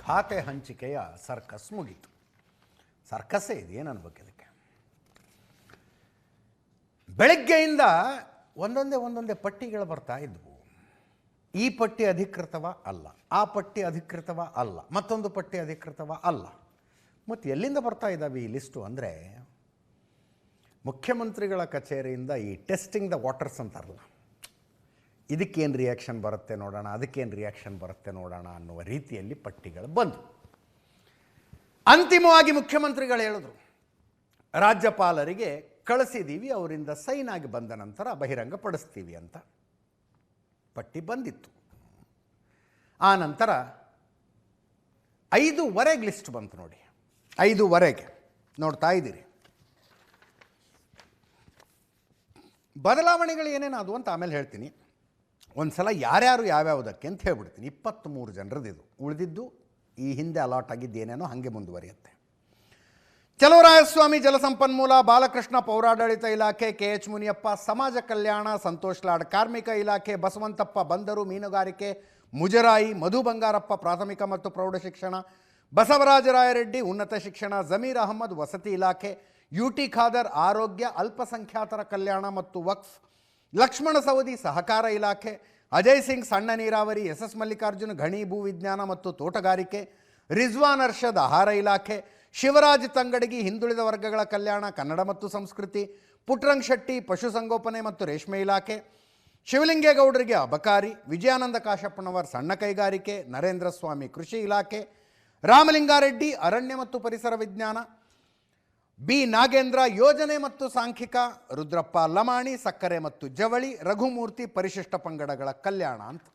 ಖಾತೆ ಹಂಚಿಕೆಯ ಸರ್ಕಸ್ ಮುಗೀತು. ಸರ್ಕಸ್ಸೇ ಇದೆ, ಏನು ಅನ್ಬೇಕು ಇದಕ್ಕೆ. ಬೆಳಗ್ಗೆಯಿಂದ ಒಂದೊಂದೇ ಪಟ್ಟಿಗಳು ಬರ್ತಾ ಇದ್ವು. ಈ ಪಟ್ಟಿ ಅಧಿಕೃತವ ಅಲ್ಲ, ಆ ಪಟ್ಟಿ ಅಧಿಕೃತವ ಅಲ್ಲ, ಮತ್ತೊಂದು ಪಟ್ಟಿ ಅಧಿಕೃತವ ಅಲ್ಲ. ಮತ್ತು ಎಲ್ಲಿಂದ ಬರ್ತಾ ಇದ್ದಾವೆ ಈ ಲಿಸ್ಟು ಅಂದರೆ, ಮುಖ್ಯಮಂತ್ರಿಗಳ ಕಚೇರಿಯಿಂದ ಈ ಟೆಸ್ಟಿಂಗ್ ದ ವಾಟರ್ಸ್ ಅಂತಾರಲ್ಲ, ಇದಕ್ಕೇನು ರಿಯಾಕ್ಷನ್ ಬರುತ್ತೆ ನೋಡೋಣ, ಅದಕ್ಕೇನು ರಿಯಾಕ್ಷನ್ ಬರುತ್ತೆ ನೋಡೋಣ ಅನ್ನುವ ರೀತಿಯಲ್ಲಿ ಪಟ್ಟಿಗಳು ಬಂದು ಅಂತಿಮವಾಗಿ ಮುಖ್ಯಮಂತ್ರಿಗಳು ಹೇಳಿದ್ರು, ರಾಜ್ಯಪಾಲರಿಗೆ ಕಳಿಸಿದ್ದೀವಿ, ಅವರಿಂದ ಸೈನ್ ಆಗಿ ಬಂದ ನಂತರ ಬಹಿರಂಗಪಡಿಸ್ತೀವಿ ಅಂತ ಪಟ್ಟಿ ಬಂದಿತ್ತು. ಆ ನಂತರ 5:15 ಲಿಸ್ಟ್ ಬಂತು ನೋಡಿ. 5:15 ನೋಡ್ತಾ ಇದ್ದೀರಿ. ಬದಲಾವಣೆಗಳು ಏನೇನಾದವು ಅಂತ ಆಮೇಲೆ ಹೇಳ್ತೀನಿ. ಒಂದು ಸಲ ಯಾರ್ಯಾರು ಯಾವ್ಯಾವುದಕ್ಕೆ ಅಂತ ಹೇಳ್ಬಿಡ್ತೀನಿ. 23 ಜನರದ್ದು ಉಳಿದಿದ್ದು ಈ ಹಿಂದೆ ಅಲಾಟ್ ಆಗಿದ್ದು ಏನೇನೋ ಹಾಗೆ ಮುಂದುವರಿಯುತ್ತೆ. ಚಲುವರಾಯಸ್ವಾಮಿ ಜಲಸಂಪನ್ಮೂಲ, ಬಾಲಕೃಷ್ಣ ಪೌರಾಡಳಿತ ಇಲಾಖೆ, KH ಮುನಿಯಪ್ಪ ಸಮಾಜ ಕಲ್ಯಾಣ, ಸಂತೋಷ್ ಲಾಡ್ ಕಾರ್ಮಿಕ ಇಲಾಖೆ, ಬಸವಂತಪ್ಪ ಬಂದರು ಮೀನುಗಾರಿಕೆ, ಮುಜರಾಯಿ, ಮಧು ಬಂಗಾರಪ್ಪ ಪ್ರಾಥಮಿಕ ಮತ್ತು ಪ್ರೌಢಶಿಕ್ಷಣ, ಬಸವರಾಜರಾಯರೆಡ್ಡಿ ಉನ್ನತ ಶಿಕ್ಷಣ, ಜಮೀರ್ ಅಹಮದ್ ವಸತಿ ಇಲಾಖೆ, UT ಖಾದರ್ ಆರೋಗ್ಯ, ಅಲ್ಪಸಂಖ್ಯಾತರ ಕಲ್ಯಾಣ ಮತ್ತು ವಕ್ಫ್, ಲಕ್ಷ್ಮಣ ಸವದಿ ಸಹಕಾರ ಇಲಾಖೆ, ಅಜಯ್ ಸಿಂಗ್ ಸಣ್ಣ ನೀರಾವರಿ, SS ಮಲ್ಲಿಕಾರ್ಜುನ್ ಗಣಿ ಭೂ ವಿಜ್ಞಾನ ಮತ್ತು ತೋಟಗಾರಿಕೆ, ರಿಜ್ವಾನ್ ಅರ್ಷದ್ ಆಹಾರ ಇಲಾಖೆ, ಶಿವರಾಜ್ ತಂಗಡಗಿ ಹಿಂದುಳಿದ ವರ್ಗಗಳ ಕಲ್ಯಾಣ ಕನ್ನಡ ಮತ್ತು ಸಂಸ್ಕೃತಿ, ಪುಟ್ರಂಗ್ ಶೆಟ್ಟಿ ಪಶುಸಂಗೋಪನೆ ಮತ್ತು ರೇಷ್ಮೆ ಇಲಾಖೆ, ಶಿವಲಿಂಗೇಗೌಡರಿಗೆ ಅಬಕಾರಿ, ವಿಜಯಾನಂದ ಕಾಶಪ್ಪನವರ್ ಸಣ್ಣ ಕೈಗಾರಿಕೆ, ನರೇಂದ್ರ ಸ್ವಾಮಿ ಕೃಷಿ ಇಲಾಖೆ, ರಾಮಲಿಂಗಾರೆಡ್ಡಿ ಅರಣ್ಯ ಮತ್ತು ಪರಿಸರ ವಿಜ್ಞಾನ, B ನಾಗೇಂದ್ರ ಯೋಜನೆ ಮತ್ತು ಸಾಂಖ್ಯಿಕ, ರುದ್ರಪ್ಪ ಲಮಾಣಿ ಸಕ್ಕರೆ ಮತ್ತು ಜವಳಿ, ರಘುಮೂರ್ತಿ ಪರಿಶಿಷ್ಟ ಪಂಗಡಗಳ ಕಲ್ಯಾಣ ಅಂತ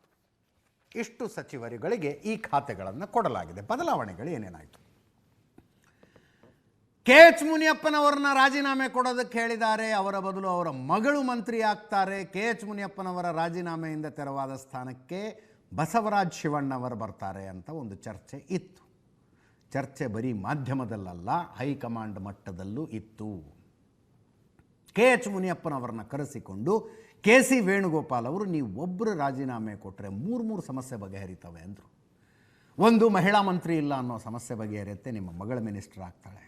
ಇಷ್ಟು ಸಚಿವರುಗಳಿಗೆ ಈ ಖಾತೆಗಳನ್ನು ಕೊಡಲಾಗಿದೆ. ಬದಲಾವಣೆಗಳು ಏನೇನಾಯಿತು? KH ಮುನಿಯಪ್ಪನವರನ್ನ ರಾಜೀನಾಮೆ ಕೊಡೋದಕ್ಕೆ ಹೇಳಿದ್ದಾರೆ. ಅವರ ಬದಲು ಅವರ ಮಗಳು ಮಂತ್ರಿ ಆಗ್ತಾರೆ. KH ಮುನಿಯಪ್ಪನವರ ರಾಜೀನಾಮೆಯಿಂದ ತೆರವಾದ ಸ್ಥಾನಕ್ಕೆ ಬಸವರಾಜ್ ಶಿವಣ್ಣವರು ಬರ್ತಾರೆ ಅಂತ ಒಂದು ಚರ್ಚೆ ಇತ್ತು. ಚರ್ಚೆ ಬರೀ ಮಾಧ್ಯಮದಲ್ಲಲ್ಲ, ಹೈಕಮಾಂಡ್ ಮಟ್ಟದಲ್ಲೂ ಇತ್ತು. KH ಮುನಿಯಪ್ಪನವರನ್ನ ಕರೆಸಿಕೊಂಡು KC ವೇಣುಗೋಪಾಲ್ ಅವರು, ನೀವು ಒಬ್ಬರು ರಾಜೀನಾಮೆ ಕೊಟ್ಟರೆ 3 ಸಮಸ್ಯೆ ಬಗೆಹರಿತವೆ ಅಂದರು. ಒಂದು, ಮಹಿಳಾ ಮಂತ್ರಿ ಇಲ್ಲ ಅನ್ನೋ ಸಮಸ್ಯೆ ಬಗೆಹರಿಯುತ್ತೆ, ನಿಮ್ಮ ಮಗಳ ಮಿನಿಸ್ಟರ್ ಆಗ್ತಾಳೆ.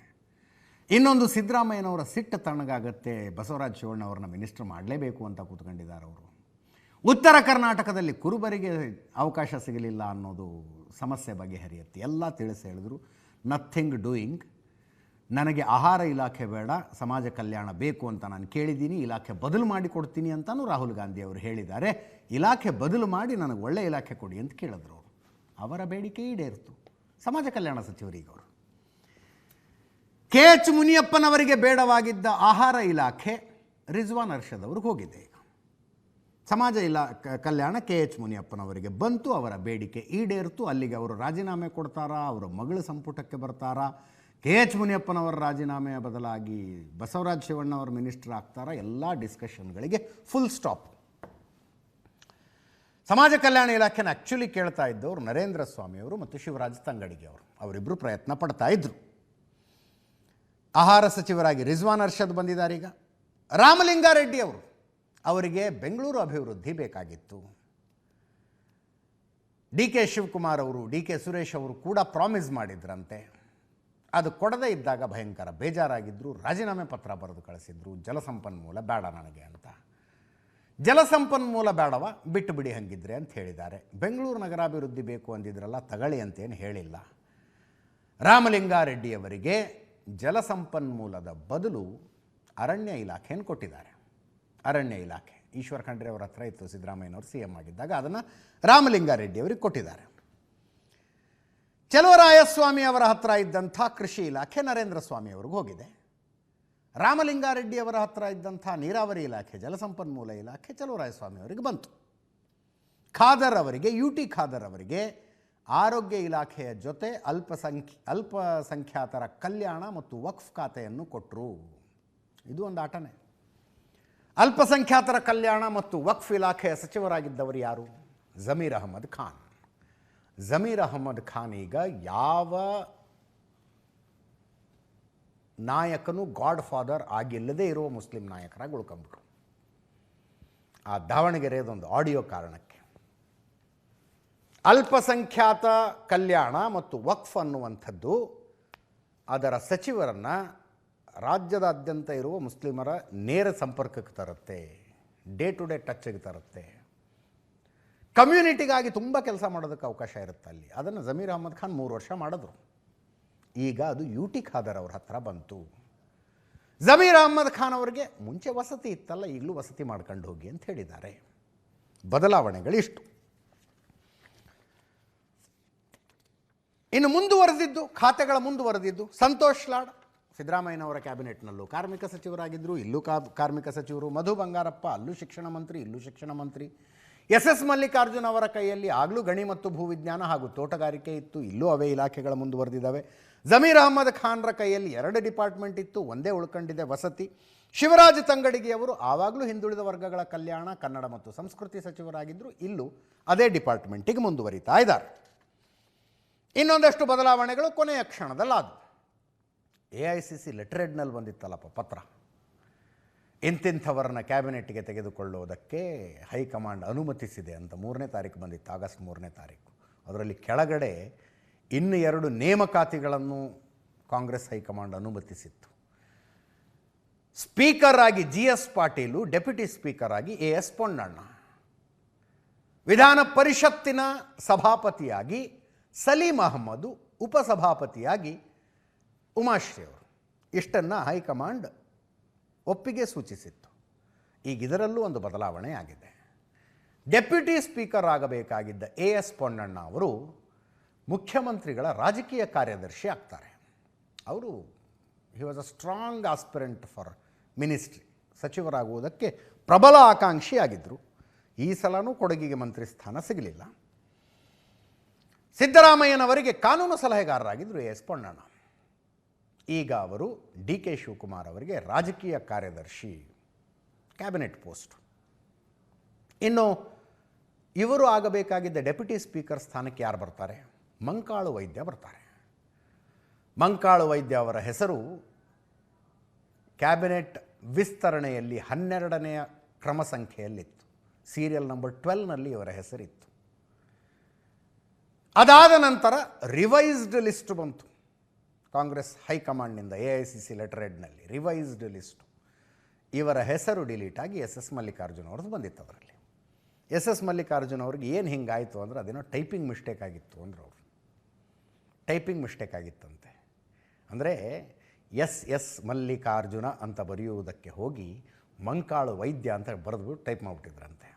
ಇನ್ನೊಂದು, ಸಿದ್ದರಾಮಯ್ಯನವರ ಸಿಟ್ಟು ತಣ್ಣಗಾಗತ್ತೆ, ಬಸವರಾಜ ಶಿವಣ್ಣವ್ರನ್ನ ಮಿನಿಸ್ಟರ್ ಮಾಡಲೇಬೇಕು ಅಂತ ಕೂತ್ಕೊಂಡಿದ್ದಾರೆ ಅವರು. ಉತ್ತರ ಕರ್ನಾಟಕದಲ್ಲಿ ಕುರುಬರಿಗೆ ಅವಕಾಶ ಸಿಗಲಿಲ್ಲ ಅನ್ನೋದು ಸಮಸ್ಯೆ ಬಗೆಹರಿಯುತ್ತೆ. ಎಲ್ಲ ತಿಳಿಸಿ ಹೇಳಿದ್ರು. Nothing doing. ನನಗೆ ಆಹಾರ ಇಲಾಖೆ ಬೇಡ, ಸಮಾಜ ಕಲ್ಯಾಣ ಬೇಕು ಅಂತ ನಾನು ಕೇಳಿದ್ದೀನಿ, ಇಲಾಖೆ ಬದಲು ಮಾಡಿ ಕೊಡ್ತೀನಿ ಅಂತಲೂ ರಾಹುಲ್ ಗಾಂಧಿ ಅವರು ಹೇಳಿದ್ದಾರೆ. ಇಲಾಖೆ ಬದಲು ಮಾಡಿ ನನಗೆ ಒಳ್ಳೆ ಇಲಾಖೆ ಕೊಡಿ ಅಂತ ಕೇಳಿದ್ರು ಅವರು. ಅವರ ಬೇಡಿಕೆ ಈಡೇರಿತು. ಸಮಾಜ ಕಲ್ಯಾಣ ಸಚಿವರಿಗೆ ಅವರು. KH ಮುನಿಯಪ್ಪನವರಿಗೆ ಬೇಡವಾಗಿದ್ದ ಆಹಾರ ಇಲಾಖೆ ರಿಜ್ವಾನ್ ಅರ್ಷದ್ ಅವ್ರಿಗೆ ಹೋಗಿದೆ. ಈಗ ಸಮಾಜ ಕಲ್ಯಾಣ KH ಮುನಿಯಪ್ಪನವರಿಗೆ ಬಂತು, ಅವರ ಬೇಡಿಕೆ ಈಡೇರಿತು. ಅಲ್ಲಿಗೆ ಅವರು ರಾಜೀನಾಮೆ ಕೊಡ್ತಾರಾ, ಅವರ ಮಗಳ ಸಂಪುಟಕ್ಕೆ ಬರ್ತಾರಾ, KH ಮುನಿಯಪ್ಪನವರ ರಾಜೀನಾಮೆಯ ಬದಲಾಗಿ ಬಸವರಾಜ ಶಿವಣ್ಣವರ ಮಿನಿಸ್ಟರ್ ಆಗ್ತಾರಾ, ಎಲ್ಲ ಡಿಸ್ಕಷನ್ಗಳಿಗೆ ಫುಲ್ ಸ್ಟಾಪ್. ಸಮಾಜ ಕಲ್ಯಾಣ ಇಲಾಖೆನ ಆ್ಯಕ್ಚುಲಿ ಕೇಳ್ತಾ ಇದ್ದವರು ನರೇಂದ್ರ ಸ್ವಾಮಿಯವರು ಮತ್ತು ಶಿವರಾಜ್ ತಂಗಡಿಗೆ ಅವರು. ಅವರಿಬ್ಬರು ಪ್ರಯತ್ನ ಪಡ್ತಾ ಇದ್ರು. ಆಹಾರ ಸಚಿವರಾಗಿ ರಿಜ್ವಾನ್ ಅರ್ಷದ್ ಬಂದಿದ್ದಾರೆ. ಈಗ ರಾಮಲಿಂಗಾರೆಡ್ಡಿ ಅವರು, ಅವರಿಗೆ ಬೆಂಗಳೂರು ಅಭಿವೃದ್ಧಿ ಬೇಕಾಗಿತ್ತು. DK ಶಿವಕುಮಾರ್ ಅವರು, DK ಸುರೇಶ್ ಅವರು ಕೂಡ ಪ್ರಾಮಿಸ್ ಮಾಡಿದ್ರಂತೆ. ಅದು ಕೊಡದೇ ಇದ್ದಾಗ ಭಯಂಕರ ಬೇಜಾರಾಗಿದ್ದರು. ರಾಜೀನಾಮೆ ಪತ್ರ ಬರೆದು ಕಳಿಸಿದ್ರು. ಜಲಸಂಪನ್ಮೂಲ ಬೇಡ ನನಗೆ ಅಂತ. ಜಲಸಂಪನ್ಮೂಲ ಬೇಡವ, ಬಿಟ್ಟು ಬಿಡಿ ಹಂಗಿದ್ರೆ ಅಂತ ಹೇಳಿದ್ದಾರೆ. ಬೆಂಗಳೂರು ನಗರಾಭಿವೃದ್ಧಿ ಬೇಕು ಅಂದಿದ್ರಲ್ಲ, ತಗಳಿ ಅಂತೇನು ಹೇಳಿಲ್ಲ. ರಾಮಲಿಂಗಾರೆಡ್ಡಿಯವರಿಗೆ ಜಲಸಂಪನ್ಮೂಲದ ಬದಲು ಅರಣ್ಯ ಇಲಾಖೆಯನ್ನು ಕೊಟ್ಟಿದ್ದಾರೆ. ಅರಣ್ಯ ಇಲಾಖೆ ಈಶ್ವರ್ ಖಂಡ್ರೆ ಅವರ ಹತ್ರ ಇತ್ತು, ಸಿದ್ದರಾಮಯ್ಯನವರು CM ಆಗಿದ್ದಾಗ. ಅದನ್ನು ರಾಮಲಿಂಗಾರೆಡ್ಡಿ ಅವರಿಗೆ ಕೊಟ್ಟಿದ್ದಾರೆ. ಚಲುವರಾಯಸ್ವಾಮಿ ಅವರ ಹತ್ರ ಇದ್ದಂಥ ಕೃಷಿ ಇಲಾಖೆ ನರೇಂದ್ರ ಸ್ವಾಮಿ ಅವ್ರಿಗೆ ಹೋಗಿದೆ. ರಾಮಲಿಂಗಾರೆಡ್ಡಿ ಅವರ ಹತ್ರ ಇದ್ದಂಥ ನೀರಾವರಿ ಇಲಾಖೆ, ಜಲಸಂಪನ್ಮೂಲ ಇಲಾಖೆ ಚಲುವರಾಯಸ್ವಾಮಿ ಅವರಿಗೆ ಬಂತು. ಖಾದರ್ ಅವರಿಗೆ, UT ಖಾದರ್ ಅವರಿಗೆ ಆರೋಗ್ಯ ಇಲಾಖೆಯ ಜೊತೆ ಅಲ್ಪಸಂಖ್ಯಾತರ ಕಲ್ಯಾಣ ಮತ್ತು ವಕ್ಫ್ ಖಾತೆಯನ್ನು ಕೊಟ್ಟರು. ಇದು ಒಂದು ಆಟನೇ. ಅಲ್ಪಸಂಖ್ಯಾತರ ಕಲ್ಯಾಣ ಮತ್ತು ವಕ್ಫ್ ಇಲಾಖೆಯ ಸಚಿವರಾಗಿದ್ದವರು ಯಾರು? ಜಮೀರ್ ಅಹಮದ್ ಖಾನ್. ಜಮೀರ್ ಅಹಮದ್ ಖಾನ್ ಈಗ ಯಾವ ನಾಯಕನು ಗಾಡ್ ಫಾದರ್ ಆಗಿಲ್ಲದೇ ಇರುವ ಮುಸ್ಲಿಂ ನಾಯಕರಾಗಿ ಉಳ್ಕೊಂಬಿಟ್ರು. ಆ ದಾವಣಗೆರೆಯದೊಂದು ಆಡಿಯೋ ಕಾರಣಕ್ಕೆ ಅಲ್ಪಸಂಖ್ಯಾತ ಕಲ್ಯಾಣ ಮತ್ತು ವಕ್ಫ್ ಅನ್ನುವಂಥದ್ದು ಅದರ ಸಚಿವರನ್ನು ರಾಜ್ಯದಾದ್ಯಂತ ಇರುವ ಮುಸ್ಲಿಮರ ನೇರ ಸಂಪರ್ಕಕ್ಕೆ ತರುತ್ತೆ, ಡೇ ಟು ಡೇ ಟಚ್ಗೆ ತರುತ್ತೆ. ಕಮ್ಯುನಿಟಿಗಾಗಿ ತುಂಬ ಕೆಲಸ ಮಾಡೋದಕ್ಕೆ ಅವಕಾಶ ಇರುತ್ತೆ ಅಲ್ಲಿ. ಅದನ್ನು ಜಮೀರ್ ಅಹ್ಮದ್ ಖಾನ್ 3 ವರ್ಷ ಮಾಡಿದ್ರು. ಈಗ ಅದು ಯು ಟಿ ಖಾದರ್ ಅವ್ರ ಹತ್ರ ಬಂತು. ಜಮೀರ್ ಅಹ್ಮದ್ ಖಾನ್ ಅವರಿಗೆ ಮುಂಚೆ ವಸತಿ ಇತ್ತಲ್ಲ, ಈಗಲೂ ವಸತಿ ಮಾಡ್ಕೊಂಡು ಹೋಗಿ ಅಂತ ಹೇಳಿದ್ದಾರೆ. ಬದಲಾವಣೆಗಳಿಷ್ಟು. ಇನ್ನು ಮುಂದುವರೆದಿದ್ದು, ಖಾತೆಗಳ ಮುಂದುವರೆದಿದ್ದು, ಸಂತೋಷ್ ಲಾಡ್ ಸಿದ್ದರಾಮಯ್ಯನವರ ಕ್ಯಾಬಿನೆಟ್ನಲ್ಲೂ ಕಾರ್ಮಿಕ ಸಚಿವರಾಗಿದ್ದರು, ಇಲ್ಲೂ ಕಾರ್ಮಿಕ ಸಚಿವರು. ಮಧು ಬಂಗಾರಪ್ಪ ಅಲ್ಲೂ ಶಿಕ್ಷಣ ಮಂತ್ರಿ, ಇಲ್ಲೂ ಶಿಕ್ಷಣ ಮಂತ್ರಿ. ಎಸ್ ಎಸ್ ಮಲ್ಲಿಕಾರ್ಜುನ್ ಅವರ ಕೈಯಲ್ಲಿ ಆಗಲೂ ಗಣಿ ಮತ್ತು ಭೂವಿಜ್ಞಾನ ಹಾಗೂ ತೋಟಗಾರಿಕೆ ಇತ್ತು, ಇಲ್ಲೂ ಅವೇ ಇಲಾಖೆಗಳ ಮುಂದುವರೆದಿದ್ದಾವೆ. ಜಮೀರ್ ಅಹ್ಮದ್ ಖಾನ್ರ ಕೈಯಲ್ಲಿ 2 ಡಿಪಾರ್ಟ್ಮೆಂಟ್ ಇತ್ತು, ಒಂದೇ ಉಳ್ಕೊಂಡಿದೆ, ವಸತಿ. ಶಿವರಾಜ್ ತಂಗಡಗಿಯವರು ಆವಾಗಲೂ ಹಿಂದುಳಿದ ವರ್ಗಗಳ ಕಲ್ಯಾಣ, ಕನ್ನಡ ಮತ್ತು ಸಂಸ್ಕೃತಿ ಸಚಿವರಾಗಿದ್ದರು, ಇಲ್ಲೂ ಅದೇ ಡಿಪಾರ್ಟ್ಮೆಂಟಿಗೆ ಮುಂದುವರಿತಾ ಇದ್ದಾರೆ. ಇನ್ನೊಂದಷ್ಟು ಬದಲಾವಣೆಗಳು ಕೊನೆಯ ಕ್ಷಣದಲ್ಲಾದವು. AICC ಲೆಟರ್ ಹೆಡ್ನಲ್ಲಿ ಬಂದಿತ್ತಲ್ಲಪ್ಪ ಪತ್ರ, ಇಂತಿಂಥವರನ್ನ ಕ್ಯಾಬಿನೆಟ್ಗೆ ತೆಗೆದುಕೊಳ್ಳೋದಕ್ಕೆ ಹೈಕಮಾಂಡ್ ಅನುಮತಿಸಿದೆ ಅಂತ 3ನೇ ತಾರೀಕು ಬಂದಿತ್ತು, ಆಗಸ್ಟ್ 3ನೇ ತಾರೀಕು. ಅದರಲ್ಲಿ ಕೆಳಗಡೆ ಇನ್ನು 2 ನೇಮಕಾತಿಗಳನ್ನು ಕಾಂಗ್ರೆಸ್ ಹೈಕಮಾಂಡ್ ಅನುಮತಿಸಿತ್ತು. ಸ್ಪೀಕರ್ ಆಗಿ GS ಪಾಟೀಲು, ಡೆಪ್ಯೂಟಿ ಸ್ಪೀಕರ್ ಆಗಿ AS ಪೊನ್ನಣ್ಣ, ವಿಧಾನ ಪರಿಷತ್ತಿನ ಸಭಾಪತಿಯಾಗಿ ಸಲೀಂ ಅಹಮ್ಮದು, ಉಪಸಭಾಪತಿಯಾಗಿ ಉಮಾಶ್ರೀ ಅವರು. ಇಷ್ಟನ್ನು ಹೈಕಮಾಂಡ್ ಒಪ್ಪಿಗೆ ಸೂಚಿಸಿತ್ತು. ಈಗ ಇದರಲ್ಲೂ ಒಂದು ಬದಲಾವಣೆ ಆಗಿದೆ. ಡೆಪ್ಯೂಟಿ ಸ್ಪೀಕರ್ ಆಗಬೇಕಾಗಿದ್ದ AS ಪೊನ್ನಣ್ಣ ಅವರು ಮುಖ್ಯಮಂತ್ರಿಗಳ ರಾಜಕೀಯ ಕಾರ್ಯದರ್ಶಿ ಆಗ್ತಾರೆ. ಅವರು he was a strong aspirant for ministry, ಸಚಿವರಾಗುವುದಕ್ಕೆ ಪ್ರಬಲ ಆಕಾಂಕ್ಷಿಯಾಗಿದ್ದರು. ಈ ಸಲನೂ ಕೊಡಗಿಗೆ ಮಂತ್ರಿ ಸ್ಥಾನ ಸಿಗಲಿಲ್ಲ. ಸಿದ್ದರಾಮಯ್ಯನವರಿಗೆ ಕಾನೂನು ಸಲಹೆಗಾರರಾಗಿದ್ದರು AS ಪೊನ್ನಣ್ಣ. ಈಗ ಅವರು DK ಶಿವಕುಮಾರ್ ಅವರಿಗೆ ರಾಜಕೀಯ ಕಾರ್ಯದರ್ಶಿ, ಕ್ಯಾಬಿನೆಟ್ ಪೋಸ್ಟ್. ಇನ್ನು ಇವರು ಆಗಬೇಕಾಗಿದ್ದ ಡೆಪ್ಯೂಟಿ ಸ್ಪೀಕರ್ ಸ್ಥಾನಕ್ಕೆ ಯಾರು ಬರ್ತಾರೆ? ಮಂಕಾಳು ವೈದ್ಯ ಬರ್ತಾರೆ. ಮಂಕಾಳು ವೈದ್ಯ ಅವರ ಹೆಸರು ಕ್ಯಾಬಿನೆಟ್ ವಿಸ್ತರಣೆಯಲ್ಲಿ 12ನೇ ಕ್ರಮ ಸಂಖ್ಯೆಯಲ್ಲಿತ್ತು. ಸೀರಿಯಲ್ ನಂಬರ್ 12ನಲ್ಲಿ ಇವರ ಹೆಸರಿತ್ತು. ಅದಾದ ನಂತರ ರಿವೈಸ್ಡ್ ಲಿಸ್ಟ್ ಬಂತು ಕಾಂಗ್ರೆಸ್ ಹೈಕಮಾಂಡ್ನಿಂದ. AICC ಲೆಟರ್ ಹೆಡ್ನಲ್ಲಿ ರಿವೈಸ್ಡ್ ಲಿಸ್ಟು. ಇವರ ಹೆಸರು ಡಿಲೀಟ್ ಆಗಿ SS ಮಲ್ಲಿಕಾರ್ಜುನ್ ಅವ್ರದ್ದು ಬಂದಿತ್ತು. ಅದರಲ್ಲಿ SS ಮಲ್ಲಿಕಾರ್ಜುನ್ ಅವ್ರಿಗೆ ಏನು ಹಿಂಗಾಯಿತು ಅಂದರೆ ಅದೇನೋ ಟೈಪಿಂಗ್ ಮಿಸ್ಟೇಕ್ ಆಗಿತ್ತು ಅಂದ್ರೆ ಅವರು ಟೈಪಿಂಗ್ ಮಿಸ್ಟೇಕ್ ಆಗಿತ್ತಂತೆ. ಅಂದರೆ SS ಮಲ್ಲಿಕಾರ್ಜುನ ಅಂತ ಬರೆಯುವುದಕ್ಕೆ ಹೋಗಿ ಮಂಕಾಳು ವೈದ್ಯ ಅಂತ ಬರೆದ್ಬಿಟ್ಟು ಟೈಪ್ ಮಾಡಿಬಿಟ್ಟಿದ್ರಂತೆ.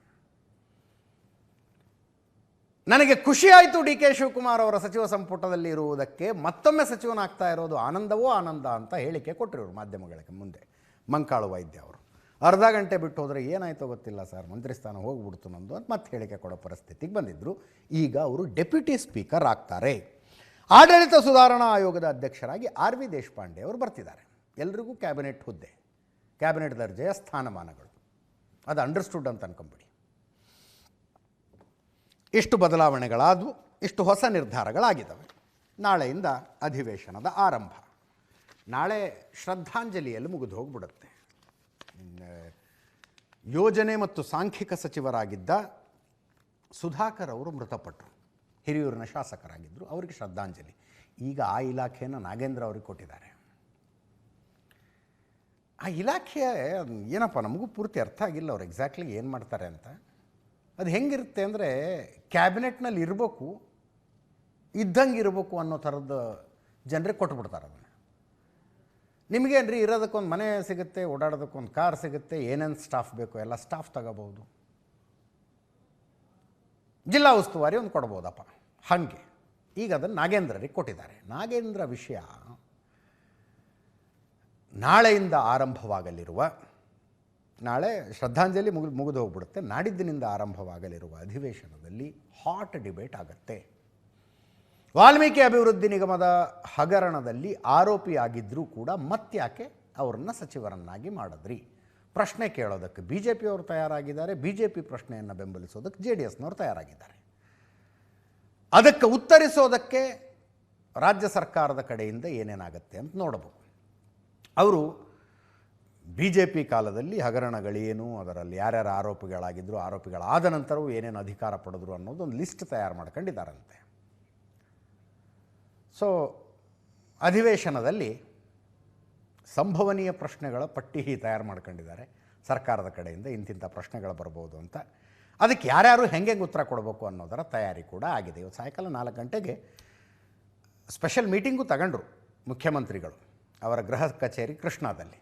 ನನಗೆ ಖುಷಿಯಾಯಿತು DK ಶಿವಕುಮಾರ್ ಅವರ ಸಚಿವ ಸಂಪುಟದಲ್ಲಿ ಇರುವುದಕ್ಕೆ, ಮತ್ತೊಮ್ಮೆ ಸಚಿವನಾಗ್ತಾ ಇರೋದು ಆನಂದವೋ ಆನಂದ ಅಂತ ಹೇಳಿಕೆ ಕೊಟ್ಟರು ಮಾಧ್ಯಮಗಳಿಗೆ ಮುಂದೆ ಮಂಕಾಳು ವೈದ್ಯ ಅವರು. ಅರ್ಧ ಗಂಟೆ ಬಿಟ್ಟು ಹೋದರೆ ಏನಾಯಿತೋ ಗೊತ್ತಿಲ್ಲ ಸರ್, ಮಂತ್ರಿ ಸ್ಥಾನ ಹೋಗ್ಬಿಡ್ತು ನಮ್ಮದು ಅಂತ ಮತ್ತೆ ಹೇಳಿಕೆ ಕೊಡೋ ಪರಿಸ್ಥಿತಿಗೆ ಬಂದಿದ್ದರು. ಈಗ ಅವರು ಡೆಪ್ಯೂಟಿ ಸ್ಪೀಕರ್ ಆಗ್ತಾರೆ. ಆಡಳಿತ ಸುಧಾರಣಾ ಆಯೋಗದ ಅಧ್ಯಕ್ಷರಾಗಿ RV ದೇಶಪಾಂಡೆ ಅವರು ಬರ್ತಿದ್ದಾರೆ. ಎಲ್ರಿಗೂ ಕ್ಯಾಬಿನೆಟ್ ಹುದ್ದೆ, ಕ್ಯಾಬಿನೆಟ್ ದರ್ಜೆಯ ಸ್ಥಾನಮಾನಗಳು, ಅದು ಅಂಡರ್ಸ್ಟುಡ್ ಅಂತ ಅನ್ಕೊಂಬಿಡಿ. ಇಷ್ಟು ಬದಲಾವಣೆಗಳಾದವು, ಇಷ್ಟು ಹೊಸ ನಿರ್ಧಾರಗಳಾಗಿದ್ದಾವೆ. ನಾಳೆಯಿಂದ ಅಧಿವೇಶನದ ಆರಂಭ. ನಾಳೆ ಶ್ರದ್ಧಾಂಜಲಿಯಲ್ಲಿ ಮುಗಿದು ಹೋಗ್ಬಿಡುತ್ತೆ. ಯೋಜನೆ ಮತ್ತು ಸಾಂಖ್ಯಿಕ ಸಚಿವರಾಗಿದ್ದ ಸುಧಾಕರ್ ಅವರು ಮೃತಪಟ್ಟರು. ಹಿರಿಯೂರಿನ ಶಾಸಕರಾಗಿದ್ದರು, ಅವರಿಗೆ ಶ್ರದ್ಧಾಂಜಲಿ. ಈಗ ಆ ಇಲಾಖೆಯನ್ನು ನಾಗೇಂದ್ರ ಅವ್ರಿಗೆ ಕೊಟ್ಟಿದ್ದಾರೆ. ಆ ಇಲಾಖೆ ಏನಪ್ಪ ನಮಗೂ ಪೂರ್ತಿ ಅರ್ಥ ಆಗಿಲ್ಲ ಅವ್ರು ಎಕ್ಸಾಕ್ಟ್ಲಿ ಏನು ಮಾಡ್ತಾರೆ ಅಂತ. ಅದು ಹೆಂಗಿರುತ್ತೆ ಅಂದರೆ ಕ್ಯಾಬಿನೆಟ್ನಲ್ಲಿ ಇರಬೇಕು, ಇದ್ದಂಗೆ ಇರಬೇಕು ಅನ್ನೋ ಥರದ ಜನರಿಗೆ ಕೊಟ್ಬಿಡ್ತಾರೆ ಅದನ್ನು. ನಿಮಗೇನ್ರಿ ಇರೋದಕ್ಕೊಂದು ಮನೆ ಸಿಗುತ್ತೆ, ಓಡಾಡೋದಕ್ಕೊಂದು ಕಾರ್ ಸಿಗುತ್ತೆ, ಏನೇನು ಸ್ಟಾಫ್ ಬೇಕೋ ಎಲ್ಲ ಸ್ಟಾಫ್ ತಗೋಬೋದು, ಜಿಲ್ಲಾ ಉಸ್ತುವಾರಿ ಒಂದು ಕೊಡ್ಬೋದಪ್ಪ. ಹಾಗೆ ಈಗ ಅದನ್ನು ನಾಗೇಂದ್ರರಿಗೆ ಕೊಟ್ಟಿದ್ದಾರೆ. ನಾಗೇಂದ್ರ ವಿಷಯ ನಾಳೆಯಿಂದ ಆರಂಭವಾಗಲಿರುವ, ನಾಳೆ ಶ್ರದ್ಧಾಂಜಲಿ ಮುಗಿದು ಹೋಗ್ಬಿಡುತ್ತೆ, ನಾಡಿದ್ದಿನಿಂದ ಆರಂಭವಾಗಲಿರುವ ಅಧಿವೇಶನದಲ್ಲಿ ಹಾಟ್ ಡಿಬೇಟ್ ಆಗುತ್ತೆ. ವಾಲ್ಮೀಕಿ ಅಭಿವೃದ್ಧಿ ನಿಗಮದ ಹಗರಣದಲ್ಲಿ ಆರೋಪಿಯಾಗಿದ್ದರೂ ಕೂಡ ಮತ್ತ್ಯಾಕೆ ಅವರನ್ನು ಸಚಿವರನ್ನಾಗಿ ಮಾಡಿದ್ರಿ ಪ್ರಶ್ನೆ ಕೇಳೋದಕ್ಕೆ BJP ಅವರು ತಯಾರಾಗಿದ್ದಾರೆ. BJP ಪ್ರಶ್ನೆಯನ್ನು ಬೆಂಬಲಿಸೋದಕ್ಕೆ JDSನವರು ತಯಾರಾಗಿದ್ದಾರೆ. ಅದಕ್ಕೆ ಉತ್ತರಿಸೋದಕ್ಕೆ ರಾಜ್ಯ ಸರ್ಕಾರದ ಕಡೆಯಿಂದ ಏನೇನಾಗುತ್ತೆ ಅಂತ ನೋಡಬಹುದು. ಅವರು BJP ಕಾಲದಲ್ಲಿ ಹಗರಣಗಳೇನು, ಅದರಲ್ಲಿ ಯಾರ್ಯಾರು ಆರೋಪಿಗಳಾಗಿದ್ದರು, ಆರೋಪಿಗಳಾದ ನಂತರವೂ ಏನೇನು ಅಧಿಕಾರ ಪಡೆದ್ರು ಅನ್ನೋದು ಒಂದು ಲಿಸ್ಟ್ ತಯಾರು ಮಾಡ್ಕೊಂಡಿದ್ದಾರಂತೆ. ಸೊ ಅಧಿವೇಶನದಲ್ಲಿ ಸಂಭವನೀಯ ಪ್ರಶ್ನೆಗಳ ಪಟ್ಟಿ ತಯಾರು ಮಾಡ್ಕೊಂಡಿದ್ದಾರೆ ಸರ್ಕಾರದ ಕಡೆಯಿಂದ, ಇಂತಿಂಥ ಪ್ರಶ್ನೆಗಳು ಬರ್ಬೋದು ಅಂತ. ಅದಕ್ಕೆ ಯಾರ್ಯಾರು ಹೆಂಗೆ ಉತ್ತರ ಕೊಡಬೇಕು ಅನ್ನೋದರ ತಯಾರಿ ಕೂಡ ಆಗಿದೆ. ಇವತ್ತು ಸಾಯಂಕಾಲ 4 ಗಂಟೆಗೆ ಸ್ಪೆಷಲ್ ಮೀಟಿಂಗು ತಗೊಂಡ್ರು ಮುಖ್ಯಮಂತ್ರಿಗಳು ಅವರ ಗೃಹ ಕಚೇರಿ ಕೃಷ್ಣಾದಲ್ಲಿ.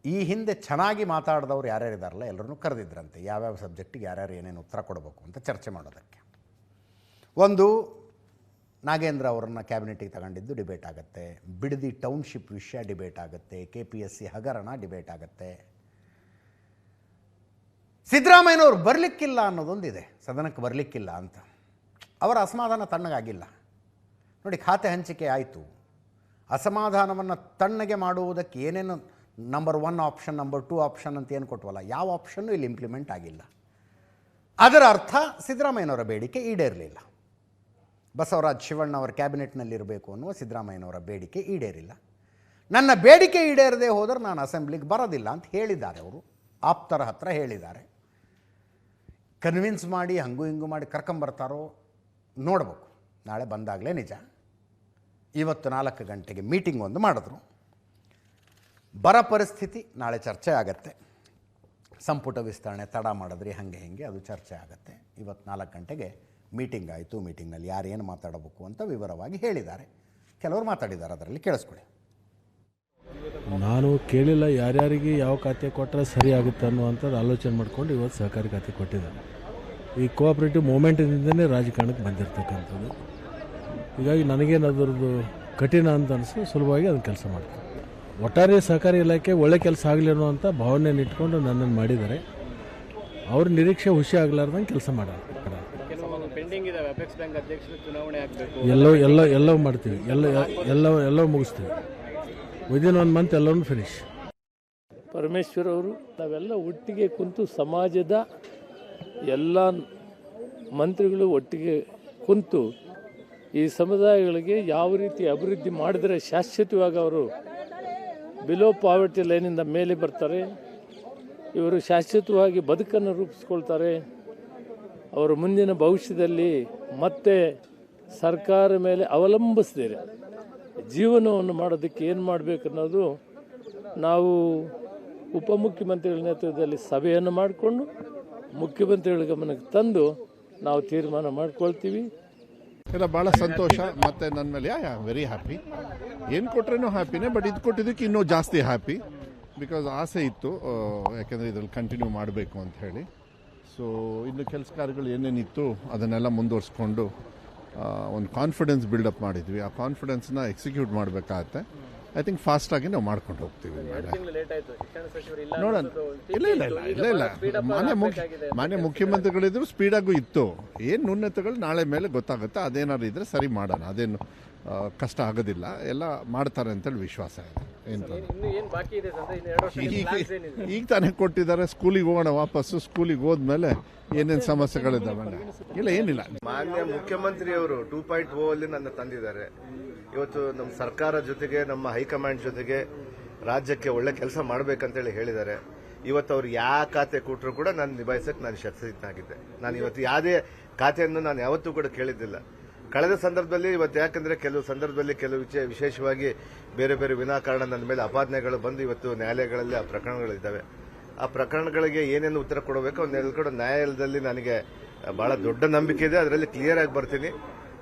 ಈ ಹಿಂದೆ ಚೆನ್ನಾಗಿ ಮಾತಾಡಿದವ್ರು ಯಾರ್ಯಾರಿದ್ದಾರಲ್ಲ ಎಲ್ಲರನ್ನೂ ಕರೆದಿದ್ರಂತೆ, ಯಾವ್ಯಾವ ಸಬ್ಜೆಕ್ಟಿಗೆ ಯಾರ್ಯಾರು ಏನೇನು ಉತ್ತರ ಕೊಡಬೇಕು ಅಂತ ಚರ್ಚೆ ಮಾಡೋದಕ್ಕೆ. ಒಂದು, ನಾಗೇಂದ್ರ ಅವರನ್ನು ಕ್ಯಾಬಿನೆಟಿಗೆ ತಗೊಂಡಿದ್ದು ಡಿಬೇಟ್ ಆಗುತ್ತೆ, ಬಿಡದಿ ಟೌನ್ಶಿಪ್ ವಿಷಯ ಡಿಬೇಟ್ ಆಗುತ್ತೆ, KPSC ಹಗರಣ ಡಿಬೇಟ್ ಆಗುತ್ತೆ. ಸಿದ್ದರಾಮಯ್ಯನವರು ಬರಲಿಕ್ಕಿಲ್ಲ ಅನ್ನೋದೊಂದಿದೆ, ಸದನಕ್ಕೆ ಬರಲಿಕ್ಕಿಲ್ಲ ಅಂತ. ಅವರ ಅಸಮಾಧಾನ ತಣ್ಣಗಾಗಿಲ್ಲ ನೋಡಿ. ಖಾತೆ ಹಂಚಿಕೆ ಆಯಿತು, ಅಸಮಾಧಾನವನ್ನು ತಣ್ಣಗೆ ಮಾಡುವುದಕ್ಕೆ ಏನೇನು ನಂಬರ್ 1 ಆಪ್ಷನ್, ನಂಬರ್ 2 ಆಪ್ಷನ್ ಅಂತ ಏನು ಕೊಟ್ವಲ್ಲ, ಯಾವ ಆಪ್ಷನ್ನು ಇಲ್ಲಿ ಇಂಪ್ಲಿಮೆಂಟ್ ಆಗಿಲ್ಲ. ಅದರ ಅರ್ಥ ಸಿದ್ದರಾಮಯ್ಯನವರ ಬೇಡಿಕೆ ಈಡೇರಲಿಲ್ಲ. ಬಸವರಾಜ ಶಿವಣ್ಣ ಅವರ ಕ್ಯಾಬಿನೆಟ್ನಲ್ಲಿರಬೇಕು ಅನ್ನುವ ಸಿದ್ದರಾಮಯ್ಯನವರ ಬೇಡಿಕೆ ಈಡೇರಿಲ್ಲ. ನನ್ನ ಬೇಡಿಕೆ ಈಡೇರದೆ ಹೋದರೆ ನಾನು ಅಸೆಂಬ್ಲಿಗೆ ಬರೋದಿಲ್ಲ ಅಂತ ಹೇಳಿದ್ದಾರೆ ಅವರು, ಆಪ್ತರ ಹತ್ರ ಹೇಳಿದ್ದಾರೆ. ಕನ್ವಿನ್ಸ್ ಮಾಡಿ ಹಂಗೂ ಹಿಂಗೂ ಮಾಡಿ ಕರ್ಕೊಂಬರ್ತಾರೋ ನೋಡ್ಬೇಕು, ನಾಳೆ ಬಂದಾಗಲೇ ನಿಜ. ಇವತ್ತು 4 ಗಂಟೆಗೆ ಮೀಟಿಂಗ್ ಒಂದು ಮಾಡಿದ್ರು. ಬರ ಪರಿಸ್ಥಿತಿ ನಾಳೆ ಚರ್ಚೆ ಆಗತ್ತೆ, ಸಂಪುಟ ವಿಸ್ತರಣೆ ತಡ ಮಾಡಿದ್ರಿ ಹಾಗೆ ಹಿಂಗೆ ಅದು ಚರ್ಚೆ ಆಗುತ್ತೆ. ಇವತ್ತು 4 ಗಂಟೆಗೆ ಮೀಟಿಂಗ್ ಆಯಿತು. ಮೀಟಿಂಗ್ನಲ್ಲಿ ಯಾರೇನು ಮಾತಾಡಬೇಕು ಅಂತ ವಿವರವಾಗಿ ಹೇಳಿದ್ದಾರೆ. ಕೆಲವರು ಮಾತಾಡಿದ್ದಾರೆ, ಅದರಲ್ಲಿ ಕೇಳಿಸ್ಕೊಳ್ಳಿ. ನಾನು ಕೇಳಿಲ್ಲ ಯಾರ್ಯಾರಿಗೆ ಯಾವ ಖಾತೆ ಕೊಟ್ಟರೆ ಸರಿ ಆಗುತ್ತೆ ಅನ್ನುವಂಥದ್ದು ಆಲೋಚನೆ ಮಾಡಿಕೊಂಡು ಇವತ್ತು ಸಹಕಾರಿ ಖಾತೆ ಕೊಟ್ಟಿದ್ದಾರೆ. ಈ ಕೋಆಪ್ರೇಟಿವ್ ಮೂಮೆಂಟಿನಿಂದಲೇ ರಾಜಕಾರಣಕ್ಕೆ ಬಂದಿರತಕ್ಕಂಥದ್ದು. ಹೀಗಾಗಿ ನನಗೇನು ಅದರದ್ದು ಕಠಿಣ ಅಂತ ಅನಿಸು ಸುಲಭವಾಗಿ ಅದನ್ನು ಕೆಲಸ ಮಾಡ್ತೀನಿ. ಒಟ್ಟಾರೆ ಸಹಕಾರಿ ಇಲಾಖೆ ಒಳ್ಳೆ ಕೆಲಸ ಆಗಲಿ ಅನ್ನುವಂಥ ಭಾವನೆಯನ್ನು ಇಟ್ಕೊಂಡು ನನ್ನನ್ನು ಮಾಡಿದ್ದಾರೆ. ಅವ್ರ ನಿರೀಕ್ಷೆ ಹುಷಿ ಆಗಲಾರ್ದಂಗೆ ಕೆಲಸ ಮಾಡೋದು. ಎಲ್ಲವೂ ಮಾಡ್ತೀವಿ, ಎಲ್ಲವೂ ಮುಗಿಸ್ತೀವಿ. ವಿದಿನ್ 1 ಮಂತ್ ಎಲ್ಲವೂ ಫಿನಿಶ್. ಪರಮೇಶ್ವರ್ ಅವರು ನಾವೆಲ್ಲ ಒಟ್ಟಿಗೆ ಕುಂತು ಸಮಾಜದ ಎಲ್ಲ ಮಂತ್ರಿಗಳು ಒಟ್ಟಿಗೆ ಕುಂತು ಈ ಸಮುದಾಯಗಳಿಗೆ ಯಾವ ರೀತಿ ಅಭಿವೃದ್ಧಿ ಮಾಡಿದರೆ ಶಾಶ್ವತವಾಗಿ ಅವರು ಬಿಲೋ ಪಾವರ್ಟಿ ಲೈನಿಂದ ಮೇಲೆ ಬರ್ತಾರೆ, ಇವರು ಶಾಶ್ವತವಾಗಿ ಬದುಕನ್ನು ರೂಪಿಸ್ಕೊಳ್ತಾರೆ, ಅವರ ಮುಂದಿನ ಭವಿಷ್ಯದಲ್ಲಿ ಮತ್ತೆ ಸರ್ಕಾರ ಮೇಲೆ ಅವಲಂಬಿಸ್ತಾರೆ ಜೀವನವನ್ನು ಮಾಡೋದಕ್ಕೆ ಏನು ಮಾಡಬೇಕು ಅನ್ನೋದು ನಾವು ಉಪಮುಖ್ಯಮಂತ್ರಿಗಳ ನೇತೃತ್ವದಲ್ಲಿ ಸಭೆಯನ್ನು ಮಾಡಿಕೊಂಡು ಮುಖ್ಯಮಂತ್ರಿಗಳ ಗಮನಕ್ಕೆ ತಂದು ನಾವು ತೀರ್ಮಾನ ಮಾಡ್ಕೊಳ್ತೀವಿ. ಇಲ್ಲ, ಭಾಳ ಸಂತೋಷ. ಮತ್ತು ನನ್ನ ಮೇಲೆ ವೆರಿ ಹ್ಯಾಪಿ. ಏನು ಕೊಟ್ರೇನೂ ಹ್ಯಾಪಿನೇ, ಬಟ್ ಇದು ಕೊಟ್ಟಿದ್ದಕ್ಕೆ ಇನ್ನೂ ಜಾಸ್ತಿ ಹ್ಯಾಪಿ. ಬಿಕಾಸ್ ಆಸೆ ಇತ್ತು, ಯಾಕೆಂದರೆ ಇದರಲ್ಲಿ ಕಂಟಿನ್ಯೂ ಮಾಡಬೇಕು ಅಂತ ಹೇಳಿ. ಸೊ ಇನ್ನು ಕೆಲಸ ಕಾರ್ಯಗಳು ಏನೇನಿತ್ತು ಅದನ್ನೆಲ್ಲ ಮುಂದುವರಿಸ್ಕೊಂಡು ಒಂದು ಕಾನ್ಫಿಡೆನ್ಸ್ ಬಿಲ್ಡಪ್ ಮಾಡಿದ್ವಿ. ಆ ಕಾನ್ಫಿಡೆನ್ಸ್ನ ಎಕ್ಸಿಕ್ಯೂಟ್ ಮಾಡಬೇಕಾಗತ್ತೆ. ಐ ಥಿಂಕ್ ಫಾಸ್ಟಾಗಿ ನಾವು ಮಾಡ್ಕೊಂಡು ಹೋಗ್ತೀವಿ. ನೋಡೋಣ. ಇಲ್ಲ ಮಾನ್ಯ ಮುಖ್ಯಮಂತ್ರಿಗಳಿದ್ರು ಸ್ಪೀಡಾಗೂ ಇತ್ತು. ಏನು ನ್ಯೂನತೆಗಳು ನಾಳೆ ಮೇಲೆ ಗೊತ್ತಾಗುತ್ತೆ. ಅದೇನಾದ್ರು ಇದ್ರೆ ಸರಿ ಮಾಡೋಣ, ಅದೇನು ಕಷ್ಟ ಆಗೋದಿಲ್ಲ, ಎಲ್ಲ ಮಾಡ್ತಾರೆ ಅಂತೇಳಿ ವಿಶ್ವಾಸ ಇದೆ. ಈಗ ತಾನೇ ಕೊಟ್ಟಿದ್ದಾರೆ. ಸ್ಕೂಲಿಗೆ ಹೋಗೋಣ ವಾಪಸ್ಸು. ಸ್ಕೂಲಿಗೆ ಹೋದ್ಮೇಲೆ ಏನೇನು ಸಮಸ್ಯೆಗಳಿದ್ದಾವೆ ಇಲ್ಲ ಏನಿಲ್ಲ. ಮಾನ್ಯ ಮುಖ್ಯಮಂತ್ರಿಯವರು 2.0 ಅಲ್ಲಿ ನನ್ನ ತಂದಿದ್ದಾರೆ. ಇವತ್ತು ನಮ್ಮ ಸರ್ಕಾರ ಜೊತೆಗೆ ನಮ್ಮ ಹೈಕಮಾಂಡ್ ಜೊತೆಗೆ ರಾಜ್ಯಕ್ಕೆ ಒಳ್ಳೆ ಕೆಲಸ ಮಾಡಬೇಕಂತೇಳಿ ಹೇಳಿದ್ದಾರೆ. ಇವತ್ತು ಅವ್ರು ಯಾವ ಖಾತೆ ಕೊಟ್ಟರು ಕೂಡ ನಾನು ನಿಭಾಯಿಸಕ್ಕೆ ನಾನು ಶಕ್ತಸಿದ್ಧನಾಗಿದ್ದೆ. ನಾನು ಇವತ್ತು ಯಾವುದೇ ಖಾತೆಯನ್ನು ನಾನು ಯಾವತ್ತೂ ಕೂಡ ಕೇಳಿದ್ದಿಲ್ಲ. ಕಳೆದ ಸಂದರ್ಭದಲ್ಲಿ ಇವತ್ತು ಯಾಕಂದ್ರೆ ಕೆಲವು ಸಂದರ್ಭದಲ್ಲಿ ಕೆಲವು ವಿಶೇಷವಾಗಿ ಬೇರೆ ಬೇರೆ ವಿನಾಕಾರಣ ನನ್ನ ಮೇಲೆ ಅಪಾದನೆಗಳು ಬಂದು ಇವತ್ತು ನ್ಯಾಯಾಲಯಗಳಲ್ಲಿ ಆ ಪ್ರಕರಣಗಳಿದ್ದಾವೆ. ಆ ಪ್ರಕರಣಗಳಿಗೆ ಏನೇನು ಉತ್ತರ ಕೊಡಬೇಕು ಅವನ್ನೆಲ್ಲ ಕೂಡ ನ್ಯಾಯಾಲಯದಲ್ಲಿ ನನಗೆ ಬಹಳ ದೊಡ್ಡ ನಂಬಿಕೆ ಇದೆ. ಅದರಲ್ಲಿ ಕ್ಲಿಯರ್ ಆಗಿ ಬರ್ತೀನಿ.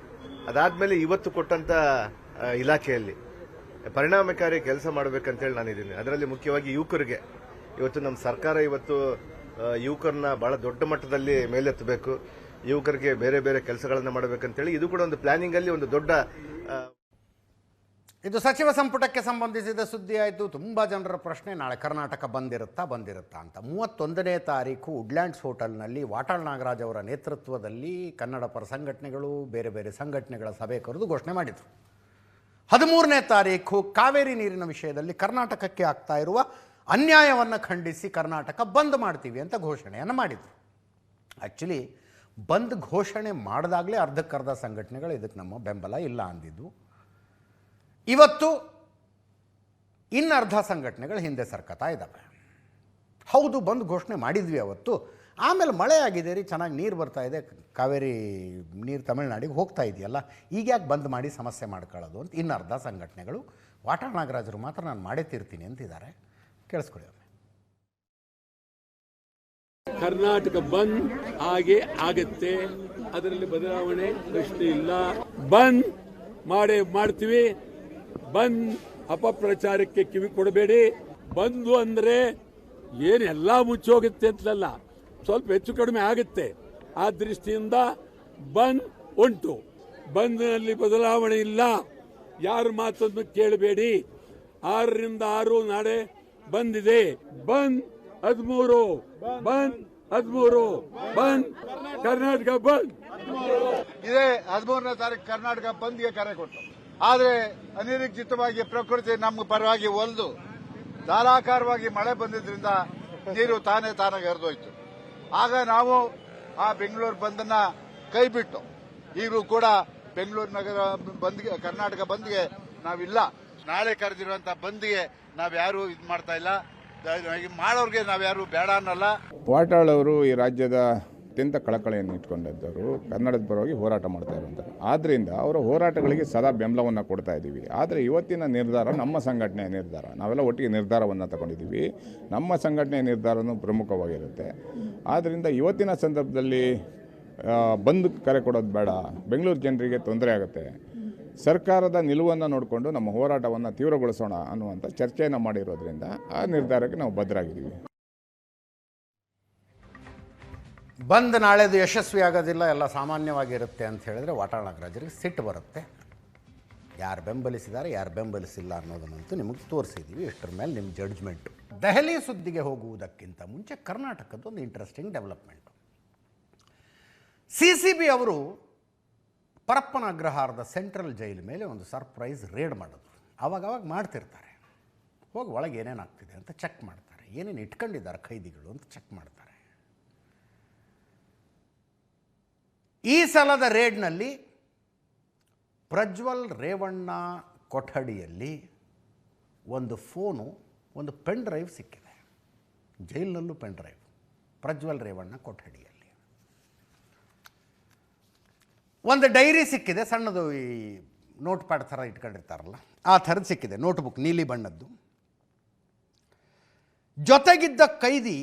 ಅದಾದ್ಮೇಲೆ ಇವತ್ತು ಕೊಟ್ಟಂತ ಇಲಾಖೆಯಲ್ಲಿ ಪರಿಣಾಮಕಾರಿ ಕೆಲಸ ಮಾಡಬೇಕಂತೇಳಿ ನಾನಿದ್ದೀನಿ. ಅದರಲ್ಲಿ ಮುಖ್ಯವಾಗಿ ಯುವಕರಿಗೆ ಇವತ್ತು ನಮ್ಮ ಸರ್ಕಾರ ಇವತ್ತು ಯುವಕರನ್ನ ಬಹಳ ದೊಡ್ಡ ಮಟ್ಟದಲ್ಲಿ ಮೇಲೆತ್ತಬೇಕು, ಯುವಕರಿಗೆ ಬೇರೆ ಬೇರೆ ಕೆಲಸಗಳನ್ನು ಮಾಡಬೇಕಂತೇಳಿ ಇದು ಕೂಡ ಒಂದು ಪ್ಲಾನಿಂಗ್ ಅಲ್ಲಿ ಒಂದು ದೊಡ್ಡ ಇದು ಸಚಿವ ಸಂಪುಟಕ್ಕೆ ಸಂಬಂಧಿಸಿದ ಸುದ್ದಿ ಆಯಿತು. ತುಂಬ ಜನರ ಪ್ರಶ್ನೆ, ನಾಳೆ ಕರ್ನಾಟಕ ಬಂದಿರುತ್ತಾ ಅಂತ. 31ನೇ ತಾರೀಕು ವುಡ್ಲ್ಯಾಂಡ್ಸ್ ಹೋಟೆಲ್ನಲ್ಲಿ ವಾಟಾಳ್ ನಾಗರಾಜ್ ಅವರ ನೇತೃತ್ವದಲ್ಲಿ ಕನ್ನಡ ಪರ ಸಂಘಟನೆಗಳು ಬೇರೆ ಬೇರೆ ಸಂಘಟನೆಗಳ ಸಭೆ ಕರೆದು ಘೋಷಣೆ ಮಾಡಿದರು. 13ನೇ ತಾರೀಕು ಕಾವೇರಿ ನೀರಿನ ವಿಷಯದಲ್ಲಿ ಕರ್ನಾಟಕಕ್ಕೆ ಆಗ್ತಾ ಇರುವ ಅನ್ಯಾಯವನ್ನು ಖಂಡಿಸಿ ಕರ್ನಾಟಕ ಬಂದ್ ಮಾಡ್ತೀವಿ ಅಂತ ಘೋಷಣೆಯನ್ನು ಮಾಡಿದರು. ಆ್ಯಕ್ಚುಲಿ ಬಂದ್ ಘೋಷಣೆ ಮಾಡಿದಾಗಲೇ ಅರ್ಧಕ್ಕರ್ಧ ಸಂಘಟನೆಗಳು ಇದಕ್ಕೆ ನಮ್ಮ ಬೆಂಬಲ ಇಲ್ಲ ಅಂದಿದ್ದು. ಇವತ್ತು ಇನ್ನರ್ಧ ಸಂಘಟನೆಗಳು ಹಿಂದೆ ಸರ್ಕತಾ ಇದ್ದಾವೆ. ಹೌದು, ಬಂದ್ ಘೋಷಣೆ ಮಾಡಿದ್ವಿ ಅವತ್ತು, ಆಮೇಲೆ ಮಳೆ ಆಗಿದೆ ರೀ, ಚೆನ್ನಾಗಿ ನೀರು ಬರ್ತಾ ಇದೆ, ಕಾವೇರಿ ನೀರು ತಮಿಳ್ನಾಡಿಗೆ ಹೋಗ್ತಾ ಇದೆಯಲ್ಲ, ಈಗ ಯಾಕೆ ಬಂದ್ ಮಾಡಿ ಸಮಸ್ಯೆ ಮಾಡ್ಕೊಳ್ಳೋದು ಅಂತ ಇನ್ನರ್ಧ ಸಂಘಟನೆಗಳು. ವಾಟಾಳ್ ನಾಗರಾಜರು ಮಾತ್ರ ನಾನು ಮಾಡೇ ತೀರ್ತೀನಿ ಅಂತಿದ್ದಾರೆ. ಕೇಳಿಸ್ಕೊಳ್ಳಿ ಒಮ್ಮೆ. ಕರ್ನಾಟಕ ಬಂದ್ ಹಾಗೆ ಆಗತ್ತೆ, ಅದರಲ್ಲಿ ಬದಲಾವಣೆ ಪ್ರಶ್ನೆ ಇಲ್ಲ. ಬಂದ್ ಮಾಡ್ತೀವಿ. ಬಂದ್ ಅಪಪ್ರಚಾರಕ್ಕೆ ಕಿವಿ ಕೊಡಬೇಡಿ. ಬಂದು ಅಂದ್ರೆ ಏನೆಲ್ಲ ಮುಚ್ಚೋಗುತ್ತೆ ಅಂತಲ್ಲ, ಸ್ವಲ್ಪ ಹೆಚ್ಚು ಕಡಿಮೆ ಆಗುತ್ತೆ. ಆ ದೃಷ್ಟಿಯಿಂದ ಬಂದ್ ಉಂಟು, ಬಂದ್ನಲ್ಲಿ ಬದಲಾವಣೆ ಇಲ್ಲ. ಯಾರ ಮಾತನ್ನು ಕೇಳಬೇಡಿ. 6ರಿಂದ 6 ನಾಳೆ ಬಂದಿದೆ. ಬಂದ್ 13, ಬಂದ್ 13, ಬಂದ್ ಕರ್ನಾಟಕ ಬಂದ್. ಇದೇ 13ನೇ ತಾರೀಕು ಕರ್ನಾಟಕ ಬಂದ್ಗೆ ಕರೆ ಕೊಟ್ಟು, ಆದರೆ ಅನಿರೀಕ್ಷಿತವಾಗಿ ಪ್ರಕೃತಿ ನಮ್ಮ ಪರವಾಗಿ ಒಲ್ದು ಧಾರಾಕಾರವಾಗಿ ಮಳೆ ಬಂದಿದ್ರಿಂದ ನೀರು ತಾನಾಗಿ ಹರಿದೋಯ್ತು. ಆಗ ನಾವು ಆ ಬೆಂಗಳೂರು ಬಂದನ್ನ ಕೈ ಬಿಟ್ಟು, ಈಗಲೂ ಕೂಡ ಬೆಂಗಳೂರು ನಗರ ಬಂದ್ಗೆ, ಕರ್ನಾಟಕ ಬಂದ್ಗೆ ನಾವಿಲ್ಲ. ನಾಳೆ ಕರೆದಿರುವಂತಹ ಬಂದ್ಗೆ ನಾವ್ಯಾರು ಇದು ಮಾಡ್ತಾ ಇಲ್ಲ, ಮಾಡೋರ್ಗೆ ನಾವ್ಯಾರು ಬೇಡ ಅನ್ನಲ್ಲ. ವಾಟಾಳ್ ಅವರು ಈ ರಾಜ್ಯದ ಅತ್ಯಂತ ಕಳಕಳಿಯನ್ನು ಇಟ್ಕೊಂಡಿದ್ದವರು, ಕನ್ನಡದ ಪರವಾಗಿ ಹೋರಾಟ ಮಾಡ್ತಾ ಇರುವಂಥದ್ದು. ಆದ್ದರಿಂದ ಅವರ ಹೋರಾಟಗಳಿಗೆ ಸದಾ ಬೆಂಬಲವನ್ನು ಕೊಡ್ತಾ ಇದ್ದೀವಿ. ಆದರೆ ಇವತ್ತಿನ ನಿರ್ಧಾರ ನಮ್ಮ ಸಂಘಟನೆಯ ನಿರ್ಧಾರ, ನಾವೆಲ್ಲ ಒಟ್ಟಿಗೆ ನಿರ್ಧಾರವನ್ನು ತಗೊಂಡಿದ್ದೀವಿ. ನಮ್ಮ ಸಂಘಟನೆಯ ನಿರ್ಧಾರನೂ ಪ್ರಮುಖವಾಗಿರುತ್ತೆ. ಆದ್ದರಿಂದ ಇವತ್ತಿನ ಸಂದರ್ಭದಲ್ಲಿ ಬಂದ್ ಕರೆ ಕೊಡೋದು ಬೇಡ, ಬೆಂಗಳೂರು ಜನರಿಗೆ ತೊಂದರೆ ಆಗುತ್ತೆ. ಸರ್ಕಾರದ ನಿಲುವನ್ನು ನೋಡಿಕೊಂಡು ನಮ್ಮ ಹೋರಾಟವನ್ನು ತೀವ್ರಗೊಳಿಸೋಣ ಅನ್ನುವಂಥ ಚರ್ಚೆಯನ್ನು ಮಾಡಿರೋದ್ರಿಂದ ಆ ನಿರ್ಧಾರಕ್ಕೆ ನಾವು ಬದ್ಧರಾಗಿದ್ದೀವಿ. ಬಂದ್ ನಾಳೆದು ಯಶಸ್ವಿ ಆಗೋದಿಲ್ಲ, ಎಲ್ಲ ಸಾಮಾನ್ಯವಾಗಿರುತ್ತೆ ಅಂತ ಹೇಳಿದ್ರೆ ವಾಟಾಳ್ ನಾಗರಾಜರಿಗೆ ಸಿಟ್ಟು ಬರುತ್ತೆ. ಯಾರು ಬೆಂಬಲಿಸಿದ್ದಾರೆ, ಯಾರು ಬೆಂಬಲಿಸಿಲ್ಲ ಅನ್ನೋದನ್ನಂತೂ ನಿಮಗೆ ತೋರಿಸಿದ್ದೀವಿ. ಇಷ್ಟರ ಮೇಲೆ ನಿಮ್ಮ ಜಡ್ಜ್ಮೆಂಟು. ದೆಹಲಿ ಸುದ್ದಿಗೆ ಹೋಗುವುದಕ್ಕಿಂತ ಮುಂಚೆ ಕರ್ನಾಟಕದೊಂದು ಇಂಟ್ರೆಸ್ಟಿಂಗ್ ಡೆವಲಪ್ಮೆಂಟು. CCB ಅವರು ಪರಪ್ಪನ ಅಗ್ರಹಾರದ ಸೆಂಟ್ರಲ್ ಜೈಲ್ ಮೇಲೆ ಒಂದು ಸರ್ಪ್ರೈಸ್ ರೇಡ್ ಮಾಡಿದ್ರು. ಆವಾಗವಾಗ ಮಾಡ್ತಿರ್ತಾರೆ, ಹೋಗಿ ಒಳಗೆ ಏನೇನಾಗ್ತಿದೆ ಅಂತ ಚೆಕ್ ಮಾಡ್ತಾರೆ, ಏನೇನು ಇಟ್ಕೊಂಡಿದ್ದಾರೆ ಖೈದಿಗಳು ಅಂತ ಚೆಕ್ ಮಾಡ್ತಾರೆ. ಈ ಸಲದ ರೇಡ್ನಲ್ಲಿ ಪ್ರಜ್ವಲ್ ರೇವಣ್ಣ ಕೊಠಡಿಯಲ್ಲಿ ಒಂದು ಫೋನು, ಒಂದು ಪೆನ್ ಡ್ರೈವ್ ಸಿಕ್ಕಿದೆ. ಜೈಲಿನಲ್ಲೂ ಪೆನ್ ಡ್ರೈವ್, ಪ್ರಜ್ವಲ್ ರೇವಣ್ಣ ಕೊಠಡಿಯಲ್ಲಿ ಒಂದು ಡೈರಿ ಸಿಕ್ಕಿದೆ, ಸಣ್ಣದು ಈ ನೋಟ್ ಪ್ಯಾಡ್ ಥರ ಇಟ್ಕೊಂಡಿರ್ತಾರಲ್ಲ ಆ ಥರದ್ದು ಸಿಕ್ಕಿದೆ, ನೋಟ್ಬುಕ್ ನೀಲಿ ಬಣ್ಣದ್ದು. ಜೊತೆಗಿದ್ದ ಕೈದಿ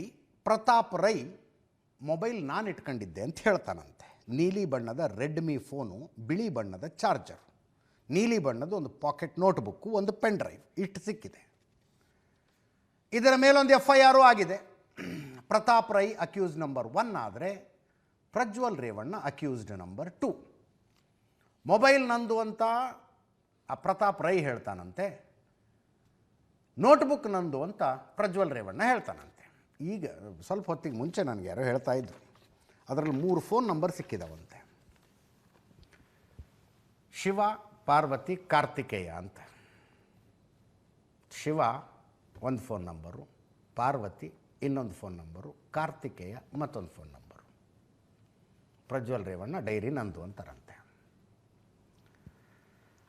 ಪ್ರತಾಪ್ ರೈ ಮೊಬೈಲ್ ನಾನು ಇಟ್ಕೊಂಡಿದ್ದೆ ಅಂತ ಹೇಳ್ತಾನಂತೆ. ನೀಲಿ ಬಣ್ಣದ ರೆಡ್ಮಿ ಫೋನು, ಬಿಳಿ ಬಣ್ಣದ ಚಾರ್ಜರ್, ನೀಲಿ ಬಣ್ಣದ ಒಂದು ಪಾಕೆಟ್ ನೋಟ್ಬುಕ್ಕು, ಒಂದು ಪೆನ್ ಡ್ರೈವ್ ಇಷ್ಟು ಸಿಕ್ಕಿದೆ. ಇದರ ಮೇಲೊಂದು FIR ಆಗಿದೆ. ಪ್ರತಾಪ್ ರೈ ಅಕ್ಯೂಸ್ ನಂಬರ್ 1 ಆದರೆ Prajwal Revanna accused number 2. Mobile ನಂದು ಅಂತ ಆ ಪ್ರತಾಪ್ ರೈ ಹೇಳ್ತಾನಂತೆ, ನೋಟ್ಬುಕ್ ನಂದು ಅಂತ ಪ್ರಜ್ವಲ್ ರೇವಣ್ಣ ಹೇಳ್ತಾನಂತೆ. ಈಗ ಸ್ವಲ್ಪ ಹೊತ್ತಿಗೆ ಮುಂಚೆ ನನಗೆ ಯಾರೋ ಹೇಳ್ತಾ ಇದ್ರು, ಅದರಲ್ಲಿ 3 ಫೋನ್ ನಂಬರ್ ಸಿಕ್ಕಿದವಂತೆ. ಶಿವ, ಪಾರ್ವತಿ, ಕಾರ್ತಿಕೇಯ ಅಂತ. ಶಿವ ಒಂದು ಫೋನ್ ನಂಬರು, ಪಾರ್ವತಿ ಇನ್ನೊಂದು ಫೋನ್ ನಂಬರು, ಕಾರ್ತಿಕೇಯ ಮತ್ತೊಂದು phone number. Prajwal Revanna dairy ನಂದು ಅಂತಾರಂತೆ.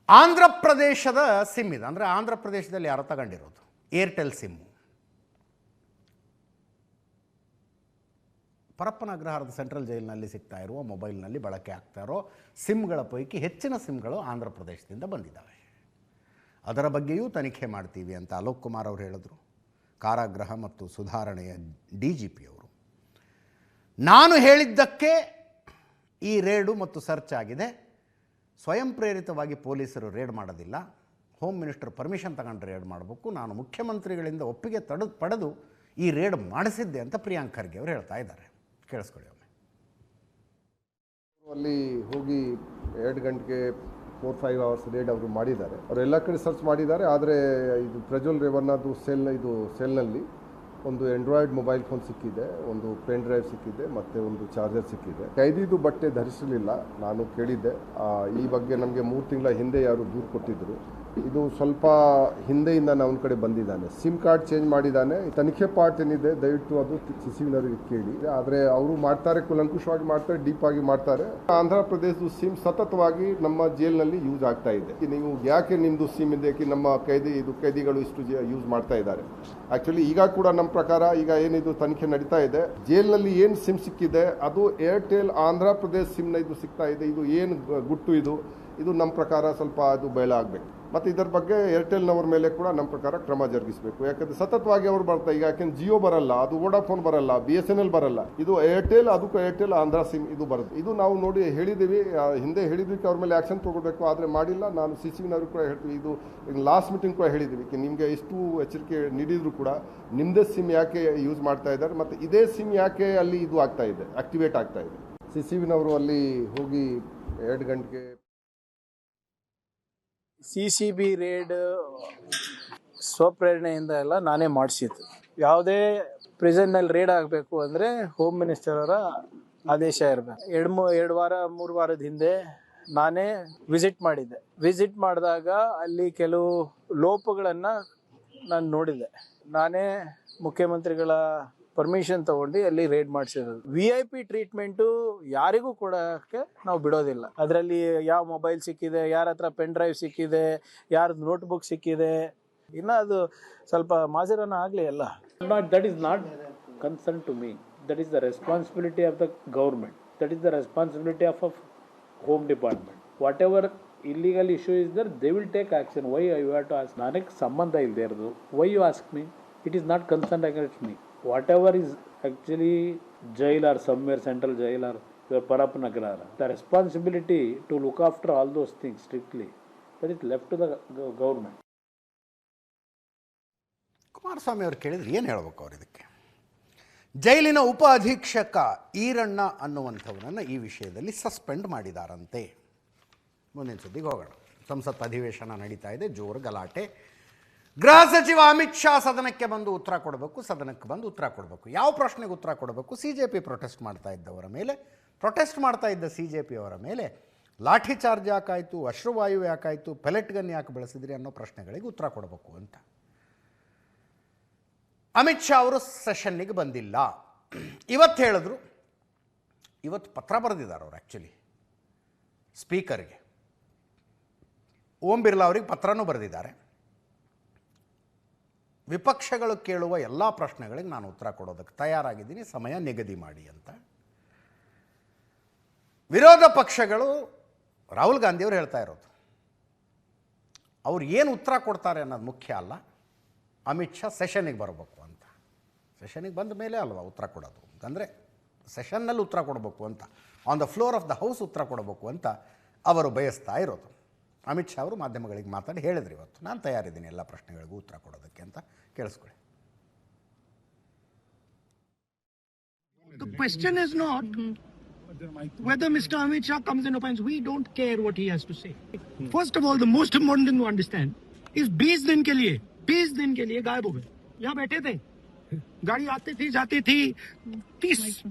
ಆಂಧ್ರ ಪ್ರದೇಶದ ಸಿಮ್ ಇದು, ಅಂದರೆ ಆಂಧ್ರ ಪ್ರದೇಶದಲ್ಲಿ ಯಾರೋ ತಗೊಂಡಿರೋದು ಏರ್ಟೆಲ್ ಸಿಮ್ಮು. ಪರಪ್ಪನ ಅಗ್ರಹಾರದ ಸೆಂಟ್ರಲ್ ಜೈಲಿನಲ್ಲಿ ಸಿಗ್ತಾ ಇರುವ ಮೊಬೈಲ್ನಲ್ಲಿ ಬಳಕೆ ಆಗ್ತಾ ಇರೋ ಸಿಮ್ಗಳ ಪೈಕಿ ಹೆಚ್ಚಿನ ಸಿಮ್ಗಳು ಆಂಧ್ರ ಪ್ರದೇಶದಿಂದ ಬಂದಿದ್ದಾವೆ. ಅದರ ಬಗ್ಗೆಯೂ ತನಿಖೆ ಮಾಡ್ತೀವಿ ಅಂತ ಅಲೋಕ್ ಕುಮಾರ್ ಅವರು ಹೇಳಿದ್ರು, ಕಾರಾಗೃಹ ಮತ್ತು ಸುಧಾರಣೆಯ DGP ಅವರು. ನಾನು ಹೇಳಿದ್ದಕ್ಕೆ ಈ ರೇಡು ಮತ್ತು ಸರ್ಚ್ ಆಗಿದೆ. ಸ್ವಯಂ ಪ್ರೇರಿತವಾಗಿ ಪೊಲೀಸರು ರೇಡ್ ಮಾಡೋದಿಲ್ಲ, ಹೋಮ್ ಮಿನಿಸ್ಟರ್ ಪರ್ಮಿಷನ್ ತಗೊಂಡು ರೇಡ್ ಮಾಡಬೇಕು. ನಾನು ಮುಖ್ಯಮಂತ್ರಿಗಳಿಂದ ಒಪ್ಪಿಗೆ ಪಡೆದು ಈ ರೇಡ್ ಮಾಡಿಸಿದ್ದೆ ಅಂತ ಪ್ರಿಯಾಂಕ್ ಖರ್ಗೆ ಅವರು ಹೇಳ್ತಾ ಇದ್ದಾರೆ. ಕೇಳಿಸ್ಕೊಳ್ಳಿ ಒಮ್ಮೆ. ಅಲ್ಲಿ ಹೋಗಿ 2 ಗಂಟೆಗೆ 4-5 ಅವರ್ಸ್ ರೇಡ್ ಅವರು ಮಾಡಿದ್ದಾರೆ. ಅವರು ಎಲ್ಲ ಕಡೆ ಸರ್ಚ್ ಮಾಡಿದ್ದಾರೆ. ಆದರೆ ಇದು ಪ್ರಜ್ವಲ್ ರೇವಣ್ಣದು ಸೆಲ್ನಲ್ಲಿ ಒಂದು ಆಂಡ್ರಾಯ್ಡ್ ಮೊಬೈಲ್ ಫೋನ್ ಸಿಕ್ಕಿದೆ, ಒಂದು ಪೆನ್ ಡ್ರೈವ್ ಸಿಕ್ಕಿದೆ, ಮತ್ತು ಒಂದು ಚಾರ್ಜರ್ ಸಿಕ್ಕಿದೆ. ಕೈದಿದು ಬಟ್ಟೆ ಧರಿಸಲಿಲ್ಲ. ನಾನು ಕೇಳಿದ್ದೆ, ಈ ಬಗ್ಗೆ ನಮಗೆ 3 ತಿಂಗಳ ಹಿಂದೆ ಯಾರು ದೂರು ಕೊಟ್ಟಿದ್ದರು. ಇದು ಸ್ವಲ್ಪ ಹಿಂದೆಯಿಂದ ಅವನ ಕಡೆ ಬಂದಿದ್ದಾನೆ. ಸಿಮ್ ಕಾರ್ಡ್ ಚೇಂಜ್ ಮಾಡಿದ್ದಾನೆ. ತನಿಖೆ ಪಾರ್ಟ್ ಏನಿದೆ ದಯವಿಟ್ಟು ಅದು ಸಿಸಿವಿನವರಿಗೆ ಕೇಳಿ. ಆದರೆ ಅವರು ಮಾಡ್ತಾರೆ, ಕುಲಂಕುಷವಾಗಿ ಮಾಡ್ತಾರೆ, ಡೀಪ್ ಆಗಿ ಮಾಡ್ತಾರೆ. ಆಂಧ್ರ ಪ್ರದೇಶದ ಸಿಮ್ ಸತತವಾಗಿ ನಮ್ಮ ಜೈಲಿನಲ್ಲಿ ಯೂಸ್ ಆಗ್ತಾ ಇದೆ. ನೀವು ಯಾಕೆ ನಿಮ್ಮದು ಸಿಮ್ ಇದೆ ನಮ್ಮ ಕೈದಿಗಳು ಇಷ್ಟು ಯೂಸ್ ಮಾಡ್ತಾ ಇದ್ದಾರೆ. ಆಕ್ಚುಲಿ ಈಗ ಕೂಡ ನಮ್ಮ ಪ್ರಕಾರ ಈಗ ಏನಿದು ತನಿಖೆ ನಡೀತಾ ಇದೆ, ಜೈಲಿನಲ್ಲಿ ಏನು ಸಿಮ್ ಸಿಕ್ಕಿದೆ ಅದು ಏರ್ಟೆಲ್ ಆಂಧ್ರ ಪ್ರದೇಶ್ ಸಿಮ್ನ ಇದು ಸಿಗ್ತಾ ಇದೆ. ಇದು ಏನು ಗುಟ್ಟು ಇದು ನಮ್ಮ ಪ್ರಕಾರ ಸ್ವಲ್ಪ ಅದು ಬಯಲಾಗಬೇಕು. ಮತ್ತು ಇದರ ಬಗ್ಗೆ ಏರ್ಟೆಲ್ನವ್ರ ಮೇಲೆ ಕೂಡ ನಮ್ಮ ಪ್ರಕಾರ ಕ್ರಮ ಜರುಗಿಸಬೇಕು. ಯಾಕಂದರೆ ಸತತವಾಗಿ ಅವರು ಬರ್ತಾರೆ. ಈಗ ಯಾಕೆಂದ್ರೆ ಜಿಯೋ ಬರಲ್ಲ, ಅದು ವೋಡಾಫೋನ್ ಬರಲ್ಲ, BSNL ಬರಲ್ಲ, ಇದು ಏರ್ಟೆಲ್, ಅದಕ್ಕೂ ಏರ್ಟೆಲ್ ಆಂಧ್ರ ಸಿಮ್ ಇದು ಬರುತ್ತೆ. ಇದು ನಾವು ನೋಡಿ ಹೇಳಿದ್ದೀವಿ, ಹಿಂದೆ ಹೇಳಿದ್ವಿ ಅವ್ರ ಮೇಲೆ ಆ್ಯಕ್ಷನ್ ತೊಗೊಳ್ಬೇಕು, ಆದರೆ ಮಾಡಿಲ್ಲ. ನಾನು CCVನವ್ರಿಗೆ ಕೂಡ ಹೇಳ್ತೀವಿ, ಇದು ಲಾಸ್ಟ್ ಮೀಟಿಂಗ್ ಕೂಡ ಹೇಳಿದ್ದೀವಿ, ನಿಮಗೆ ಎಷ್ಟು ಎಚ್ಚರಿಕೆ ನೀಡಿದ್ರು ಕೂಡ ನಿಮ್ಮದೇ ಸಿಮ್ ಯಾಕೆ ಯೂಸ್ ಮಾಡ್ತಾ ಇದ್ದಾರೆ ಮತ್ತು ಇದೇ ಸಿಮ್ ಯಾಕೆ ಅಲ್ಲಿ ಇದು ಆಗ್ತಾ ಇದೆ, ಆಕ್ಟಿವೇಟ್ ಆಗ್ತಾ ಇದೆ. CCVನವರು ಅಲ್ಲಿ ಹೋಗಿ 2 ಗಂಟೆಗೆ CCB ರೇಡ್ ಸ್ವಪ್ರೇರಣೆಯಿಂದ ಎಲ್ಲ ನಾನೇ ಮಾಡಿಸಿದ್ದು. ಯಾವುದೇ ಪ್ರಿಸನ್ನಲ್ಲಿ ರೇಡ್ ಆಗಬೇಕು ಅಂದರೆ ಹೋಮ್ ಮಿನಿಸ್ಟರ್ ಅವರ ಆದೇಶ ಇರಬೇಕು. 3 ವಾರದ ಹಿಂದೆ ನಾನೇ ವಿಸಿಟ್ ಮಾಡಿದ್ದೆ. ವಿಸಿಟ್ ಮಾಡಿದಾಗ ಅಲ್ಲಿ ಕೆಲವು ಲೋಪಗಳನ್ನು ನಾನು ನೋಡಿದೆ. ನಾನೇ ಮುಖ್ಯಮಂತ್ರಿಗಳ ಪರ್ಮಿಷನ್ ತಗೊಂಡು ಅಲ್ಲಿ ರೇಡ್ ಮಾಡಿಸಿರೋದು. VIP ಟ್ರೀಟ್ಮೆಂಟು ಯಾರಿಗೂ ಕೊಡೋಕ್ಕೆ ನಾವು ಬಿಡೋದಿಲ್ಲ. ಅದರಲ್ಲಿ ಯಾವ ಮೊಬೈಲ್ ಸಿಕ್ಕಿದೆ, ಯಾರ ಹತ್ರ ಪೆನ್ ಡ್ರೈವ್ ಸಿಕ್ಕಿದೆ, ಯಾರ್ದು ನೋಟ್ಬುಕ್ ಸಿಕ್ಕಿದೆ, ಇನ್ನು ಅದು ಸ್ವಲ್ಪ ಮಾಜರನ ಆಗಲಿ ಎಲ್ಲ. That is not concern to me. That is the responsibility of the government. That is the responsibility of home department. What illegal issue is there, they will take action. Why you have to ask? ನನಗೆ ಸಂಬಂಧ ಇಲ್ಲದೆ ಇರೋದು. Why you ask me? It is not concern against me. Whatever is actually jail or somewhere central jail or your Parap Nagarara, the responsibility to look after all those things strictly, that is left to the government. Kumaraswamy ಅವರು ಕೇಳಿದ್ರೆ ಏನು ಹೇಳ್ಬೇಕು ಅವ್ರು ಇದಕ್ಕೆ? ಜೈಲಿನ ಉಪ ಅಧೀಕ್ಷಕ ಈರಣ್ಣ ಅನ್ನುವಂಥವನನ್ನು ಈ ವಿಷಯದಲ್ಲಿ ಸಸ್ಪೆಂಡ್ ಮಾಡಿದಾರಂತೆ. ಮುಂದಿನ ಸುದ್ದಿಗೆ ಹೋಗೋಣ. ಸಂಸತ್ ಅಧಿವೇಶನ ನಡೀತಾ ಇದೆ, ಜೋರು ಗಲಾಟೆ. ಗೃಹ ಸಚಿವ ಅಮಿತ್ ಶಾ ಸದನಕ್ಕೆ ಬಂದು ಉತ್ತರ ಕೊಡಬೇಕು, ಸದನಕ್ಕೆ ಬಂದು ಉತ್ತರ ಕೊಡಬೇಕು. ಯಾವ ಪ್ರಶ್ನೆಗೆ ಉತ್ತರ ಕೊಡಬೇಕು? CJP ಪ್ರೊಟೆಸ್ಟ್ ಮಾಡ್ತಾ ಇದ್ದವರ ಮೇಲೆ, ಪ್ರೊಟೆಸ್ಟ್ ಮಾಡ್ತಾ ಇದ್ದ CJP ಅವರ ಮೇಲೆ ಲಾಠಿ ಚಾರ್ಜ್ ಯಾಕಾಯಿತು, ಅಶ್ರುವಾಯು ಯಾಕಾಯಿತು, ಪೆಲೆಟ್ ಗನ್ ಯಾಕೆ ಬಳಸಿದ್ರಿ ಅನ್ನೋ ಪ್ರಶ್ನೆಗಳಿಗೆ ಉತ್ತರ ಕೊಡಬೇಕು ಅಂತ. ಅಮಿತ್ ಶಾ ಅವರು ಸೆಷನ್ನಿಗೆ ಬಂದಿಲ್ಲ. ಇವತ್ತು ಹೇಳಿದ್ರು, ಇವತ್ತು ಪತ್ರ ಬರೆದಿದ್ದಾರೆ ಅವರು. ಆ್ಯಕ್ಚುಲಿ ಸ್ಪೀಕರ್ಗೆ ಓಂ ಬಿರ್ಲಾ ಅವರಿಗೆ ಪತ್ರನೂ ಬರೆದಿದ್ದಾರೆ. ವಿಪಕ್ಷಗಳು ಕೇಳುವ ಎಲ್ಲ ಪ್ರಶ್ನೆಗಳಿಗೆ ನಾನು ಉತ್ತರ ಕೊಡೋದಕ್ಕೆ ತಯಾರಾಗಿದ್ದೀನಿ, ಸಮಯ ನಿಗದಿ ಮಾಡಿ ಅಂತ. ವಿರೋಧ ಪಕ್ಷಗಳು ರಾಹುಲ್ ಗಾಂಧಿಯವರು ಹೇಳ್ತಾ ಇರೋದು, ಅವ್ರು ಏನು ಉತ್ತರ ಕೊಡ್ತಾರೆ ಅನ್ನೋದು ಮುಖ್ಯ ಅಲ್ಲ, ಅಮಿತ್ ಶಾ ಸೆಷನ್ನಿಗೆ ಬರಬೇಕು ಅಂತ. ಸೆಷನ್ನಿಗೆ ಬಂದ ಮೇಲೆ ಅಲ್ವಾ ಉತ್ತರ ಕೊಡೋದು, ಅಂದರೆ ಸೆಷನ್ನಲ್ಲಿ ಉತ್ತರ ಕೊಡಬೇಕು ಅಂತ, on the floor of the house ಉತ್ತರ ಕೊಡಬೇಕು ಅಂತ ಅವರು ಬಯಸ್ತಾ ಇರೋದು. ಅಮಿತ್ ಶಾ ಅವರು ಮಾಧ್ಯಮಗಳಿಗೆ ಮಾತಾಡಿ ಹೇಳಿದ್ರು, ಇವತ್ತು ನಾನು ತಯಾರಿದ್ದೀನಿ ಎಲ್ಲ ಪ್ರಶ್ನೆಗಳಿಗೂ ಉತ್ತರ ಕೊಡೋದಕ್ಕೆ ಅಂತ. ಕೇಳಿಸ್ಕೊಳ್ಳಿ. The question is not whether Mr. Amit Shah comes and opines. We don't care what he has to say. First of all, the most important thing to understand is 20 दिन के लिए गायब हो गए. यहाँ बैठे थे, गाड़ी आती थी जाती थी, 30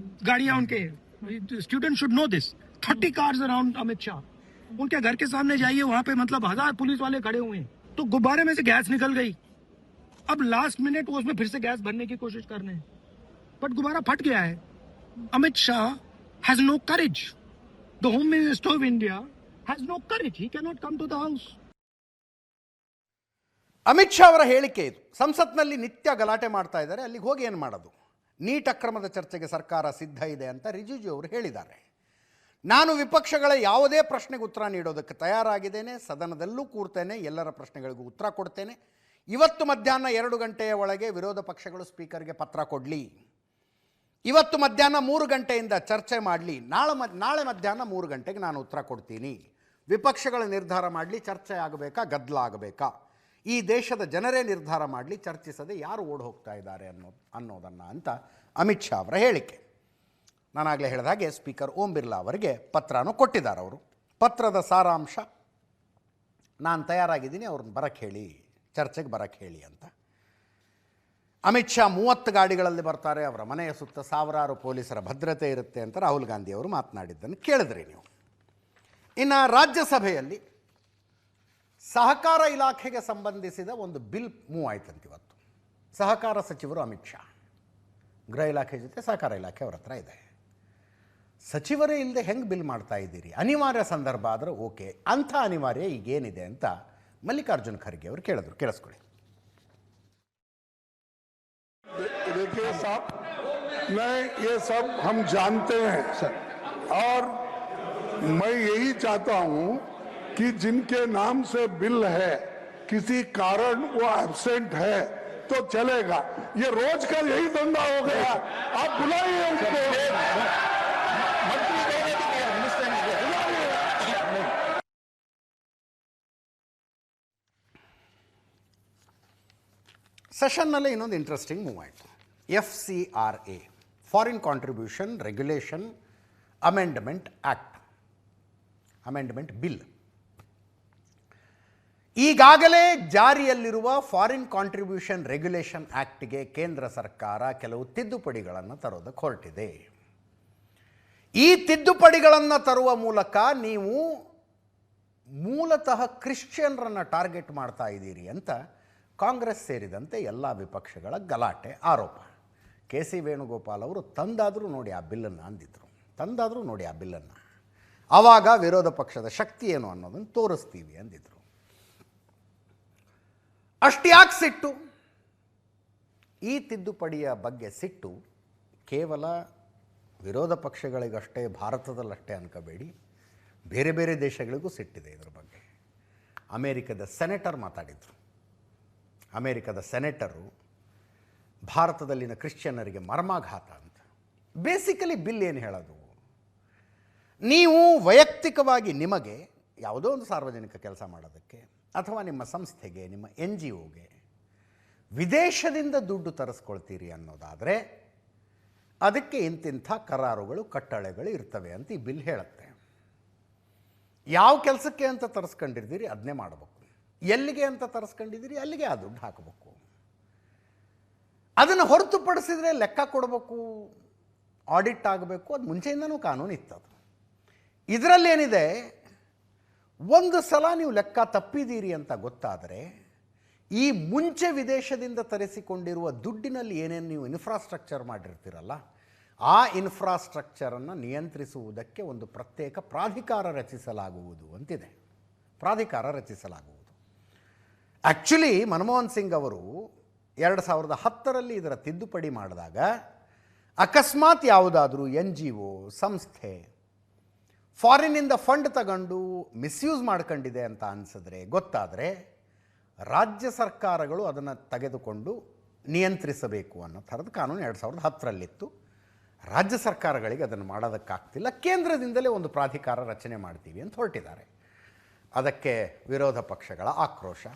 गाड़ियां उनके. Students should know this. 30 cars around Amit Shah. उनके घर के सामने जाइए, वहां पे मतलब 1000 पुलिस वाले खड़े हुए हैं. तो गुब्बारे में से गैस निकल गई. अब लास्ट मिनट वो उसमें फिर से गैस भरने की कोशिश कर रहे हैं, बट गुब्बारा फट गया है. Amit Shah has no courage. The Home Minister of India has no courage. He cannot come to the house. Amit Shah ಅವರ ಹೇಳಿಕೆ ಇದು. ಸಂಸತ್ನಲ್ಲಿ ನಿತ್ಯ ಗಲಾಟೆ ಮಾಡ್ತಾ ಇದ್ದಾರೆ, ಅಲ್ಲಿಗೆ ಹೋಗಿ ಏನು ಮಾಡೋದು? ನೀಟ್ ಅಕ್ರಮದ ಚರ್ಚೆಗೆ ಸರ್ಕಾರ ಸಿದ್ಧ ಇದೆ ಅಂತ ರಿಜಿಜು ಅವರು ಹೇಳಿದ್ದಾರೆ. ನಾನು ವಿಪಕ್ಷಗಳ ಯಾವುದೇ ಪ್ರಶ್ನೆಗೆ ಉತ್ತರ ನೀಡೋದಕ್ಕೆ ತಯಾರಾಗಿದ್ದೇನೆ, ಸದನದಲ್ಲೂ ಕೂರ್ತೇನೆ, ಎಲ್ಲರ ಪ್ರಶ್ನೆಗಳಿಗೂ ಉತ್ತರ ಕೊಡ್ತೇನೆ. ಇವತ್ತು ಮಧ್ಯಾಹ್ನ 2 ಗಂಟೆಯ ಒಳಗೆ ವಿರೋಧ ಪಕ್ಷಗಳು ಸ್ಪೀಕರ್ಗೆ ಪತ್ರ ಕೊಡಲಿ. ಇವತ್ತು ಮಧ್ಯಾಹ್ನ 3 ಗಂಟೆಯಿಂದ ಚರ್ಚೆ ಮಾಡಲಿ. ನಾಳೆ ಮಧ್ಯಾಹ್ನ 3 ಗಂಟೆಗೆ ನಾನು ಉತ್ತರ ಕೊಡ್ತೀನಿ. ವಿಪಕ್ಷಗಳ ನಿರ್ಧಾರ ಮಾಡಲಿ, ಚರ್ಚೆ ಆಗಬೇಕಾ ಗದ್ದಲ ಆಗಬೇಕಾ, ಈ ದೇಶದ ಜನರೇ ನಿರ್ಧಾರ ಮಾಡಲಿ, ಚರ್ಚಿಸದೆ ಯಾರು ಓಡಿ ಹೋಗ್ತಾ ಇದ್ದಾರೆ ಅನ್ನೋದನ್ನು ಅಂತ ಅಮಿತ್ ಶಾ ಅವರ ಹೇಳಿಕೆ. ನಾನಾಗಲೇ ಹೇಳಿದ ಹಾಗೆ ಸ್ಪೀಕರ್ ಓಂ ಬಿರ್ಲಾ ಅವರಿಗೆ ಪತ್ರನೂ ಕೊಟ್ಟಿದ್ದಾರೆ. ಅವರು ಪತ್ರದ ಸಾರಾಂಶ, ನಾನು ತಯಾರಾಗಿದ್ದೀನಿ, ಅವ್ರನ್ನ ಬರಕ್ಕೆ ಹೇಳಿ, ಚರ್ಚೆಗೆ ಬರಕ್ಕೆ ಹೇಳಿ ಅಂತ. ಅಮಿತ್ ಶಾ 30 ಗಾಡಿಗಳಲ್ಲಿ ಬರ್ತಾರೆ, ಅವರ ಮನೆಯ ಸುತ್ತ ಸಾವಿರಾರು ಪೊಲೀಸರ ಭದ್ರತೆ ಇರುತ್ತೆ ಅಂತ ರಾಹುಲ್ ಗಾಂಧಿ ಅವರು ಮಾತನಾಡಿದ್ದನ್ನು ಕೇಳಿದ್ರಿ ನೀವು. ಇನ್ನು ರಾಜ್ಯಸಭೆಯಲ್ಲಿ ಸಹಕಾರ ಇಲಾಖೆಗೆ ಸಂಬಂಧಿಸಿದ ಒಂದು ಬಿಲ್ ಮೂವ್ ಆಯ್ತಂತ ಇವತ್ತು. ಸಹಕಾರ ಸಚಿವರು ಅಮಿತ್ ಶಾ, ಗೃಹ ಇಲಾಖೆ ಜೊತೆ ಸಹಕಾರ ಇಲಾಖೆ ಅವ್ರ ಹತ್ರ ಇದೆ. ಸಚಿವರೇ ಇಲ್ಲದೆ ಹೆಂಗೆ ಬಿಲ್ ಮಾಡ್ತಾ ಇದ್ದೀರಿ? ಅನಿವಾರ್ಯ ಸಂದರ್ಭ ಆದರೆ ಓಕೆ, ಅಂಥ ಅನಿವಾರ್ಯ ಈಗೇನಿದೆ ಅಂತ ಮಲ್ಲಿಕಾರ್ಜುನ್ ಖರ್ಗೆ ಅವರು ಕೇಳಿದ್ರು. ಕೇಳಿಸ್ಕೊಳ್ಳಿ. देखिए साहब, मैं ये सब हम जानते हैं सर, और मैं यही चाहता हूं कि जिनके नाम से बिल है किसी कारण वो एब्सेंट है तो चलेगा. ये रोज का यही धंधा हो गया. आप बुलाइए उसको. ಸೆಷನ್ನಲ್ಲಿ ಇನ್ನೊಂದು ಇಂಟ್ರೆಸ್ಟಿಂಗ್ ಮೂವ್ ಆಯಿತು. FCRA, foreign contribution regulation amendment act, amendment bill. ಈಗಾಗಲೇ ಜಾರಿಯಲ್ಲಿರುವ ಫಾರಿನ್ ಕಾಂಟ್ರಿಬ್ಯೂಷನ್ ರೆಗ್ಯುಲೇಷನ್ ಆ್ಯಕ್ಟ್ಗೆ ಕೇಂದ್ರ ಸರ್ಕಾರ ಕೆಲವು ತಿದ್ದುಪಡಿಗಳನ್ನು ತರೋದಕ್ಕೆ ಹೊರಟಿದೆ. ಈ ತಿದ್ದುಪಡಿಗಳನ್ನು ತರುವ ಮೂಲಕ ನೀವು ಮೂಲತಃ ಕ್ರಿಶ್ಚಿಯನ್ರನ್ನು ಟಾರ್ಗೆಟ್ ಮಾಡ್ತಾ ಇದ್ದೀರಿ ಅಂತ ಕಾಂಗ್ರೆಸ್ ಸೇರಿದಂತೆ ಎಲ್ಲ ವಿಪಕ್ಷಗಳ ಗಲಾಟೆ, ಆರೋಪ. KC ವೇಣುಗೋಪಾಲ್ ಅವರು ತಂದಾದರೂ ನೋಡಿ ಆ ಬಿಲ್ಲನ್ನು ಅಂದಿದ್ರು, ತಂದಾದರೂ ನೋಡಿ ಆ ಬಿಲ್ಲನ್ನು, ಆವಾಗ ವಿರೋಧ ಪಕ್ಷದ ಶಕ್ತಿ ಏನು ಅನ್ನೋದನ್ನು ತೋರಿಸ್ತೀವಿ ಅಂದಿದ್ರು. ಅಷ್ಟ್ಯಾಕೆ ಸಿಟ್ಟು? ಈ ತಿದ್ದುಪಡಿಯ ಬಗ್ಗೆ ಸಿಟ್ಟು ಕೇವಲ ವಿರೋಧ ಪಕ್ಷಗಳಿಗಷ್ಟೇ, ಭಾರತದಲ್ಲಷ್ಟೇ ಅನ್ಕೋಬೇಡಿ, ಬೇರೆ ಬೇರೆ ದೇಶಗಳಿಗೂ ಸಿಟ್ಟಿದೆ ಇದರ ಬಗ್ಗೆ. ಅಮೇರಿಕದ ಸೆನೆಟರ್ ಮಾತಾಡಿದರು. ಅಮೇರಿಕದ ಸೆನೆಟರು ಭಾರತದಲ್ಲಿನ ಕ್ರಿಶ್ಚಿಯನ್ನರಿಗೆ ಮರ್ಮಾಘಾತ ಅಂತ. ಬೇಸಿಕಲಿ ಬಿಲ್ ಏನು ಹೇಳೋದು, ನೀವು ವೈಯಕ್ತಿಕವಾಗಿ ನಿಮಗೆ ಯಾವುದೋ ಒಂದು ಸಾರ್ವಜನಿಕ ಕೆಲಸ ಮಾಡೋದಕ್ಕೆ ಅಥವಾ ನಿಮ್ಮ ಸಂಸ್ಥೆಗೆ, ನಿಮ್ಮ NGOಗೆ ವಿದೇಶದಿಂದ ದುಡ್ಡು ತರಿಸ್ಕೊಳ್ತೀರಿ ಅನ್ನೋದಾದರೆ ಅದಕ್ಕೆ ಇಂತಿಂಥ ಕರಾರುಗಳು, ಕಟ್ಟಳೆಗಳು ಇರ್ತವೆ ಅಂತ ಈ ಬಿಲ್ ಹೇಳುತ್ತೆ. ಯಾವ ಕೆಲಸಕ್ಕೆ ಅಂತ ತರಿಸ್ಕೊಂಡಿರ್ತೀರಿ ಅದನ್ನೇ ಮಾಡಬೇಕು, ಎಲ್ಲಿಗೆ ಅಂತ ತರಿಸ್ಕೊಂಡಿದ್ದೀರಿ ಅಲ್ಲಿಗೆ ಆ ದುಡ್ಡು ಹಾಕಬೇಕು. ಅದನ್ನು ಹೊರತುಪಡಿಸಿದರೆ ಲೆಕ್ಕ ಕೊಡಬೇಕು, ಆಡಿಟ್ ಆಗಬೇಕು, ಅದು ಮುಂಚೆಯಿಂದನೂ ಕಾನೂನು ಇತ್ತದು. ಇದರಲ್ಲೇನಿದೆ, ಒಂದು ಸಲ ನೀವು ಲೆಕ್ಕ ತಪ್ಪಿದ್ದೀರಿ ಅಂತ ಗೊತ್ತಾದರೆ ಈ ಮುಂಚೆ ವಿದೇಶದಿಂದ ತರಿಸಿಕೊಂಡಿರುವ ದುಡ್ಡಿನಲ್ಲಿ ಏನೇನು ನೀವು ಇನ್ಫ್ರಾಸ್ಟ್ರಕ್ಚರ್ ಮಾಡಿರ್ತೀರಲ್ಲ, ಆ ಇನ್ಫ್ರಾಸ್ಟ್ರಕ್ಚರನ್ನು ನಿಯಂತ್ರಿಸುವುದಕ್ಕೆ ಒಂದು ಪ್ರತ್ಯೇಕ ಪ್ರಾಧಿಕಾರ ರಚಿಸಲಾಗುವುದು ಅಂತಿದೆ. ಪ್ರಾಧಿಕಾರ ರಚಿಸಲಾಗುವುದು. ಆ್ಯಕ್ಚುಲಿ ಮನಮೋಹನ್ ಸಿಂಗ್ ಅವರು 2010ರಲ್ಲಿ ಇದರ ತಿದ್ದುಪಡಿ ಮಾಡಿದಾಗ ಅಕಸ್ಮಾತ್ ಯಾವುದಾದ್ರೂ NGO ಸಂಸ್ಥೆ ಫಾರಿನ್ನಿಂದ ಫಂಡ್ ತಗೊಂಡು ಮಿಸ್ಯೂಸ್ ಮಾಡ್ಕೊಂಡಿದೆ ಅಂತ ಅನಿಸಿದ್ರೆ, ಗೊತ್ತಾದರೆ ರಾಜ್ಯ ಸರ್ಕಾರಗಳು ಅದನ್ನು ತೆಗೆದುಕೊಂಡು ನಿಯಂತ್ರಿಸಬೇಕು ಅನ್ನೋ ಥರದ ಕಾನೂನು 2010ರಲ್ಲಿತ್ತು. ರಾಜ್ಯ ಸರ್ಕಾರಗಳಿಗೆ ಅದನ್ನು ಮಾಡೋದಕ್ಕಾಗ್ತಿಲ್ಲ, ಕೇಂದ್ರದಿಂದಲೇ ಒಂದು ಪ್ರಾಧಿಕಾರ ರಚನೆ ಮಾಡ್ತೀವಿ ಅಂತ ಹೊರಟಿದ್ದಾರೆ. ಅದಕ್ಕೆ ವಿರೋಧ ಪಕ್ಷಗಳ ಆಕ್ರೋಶ.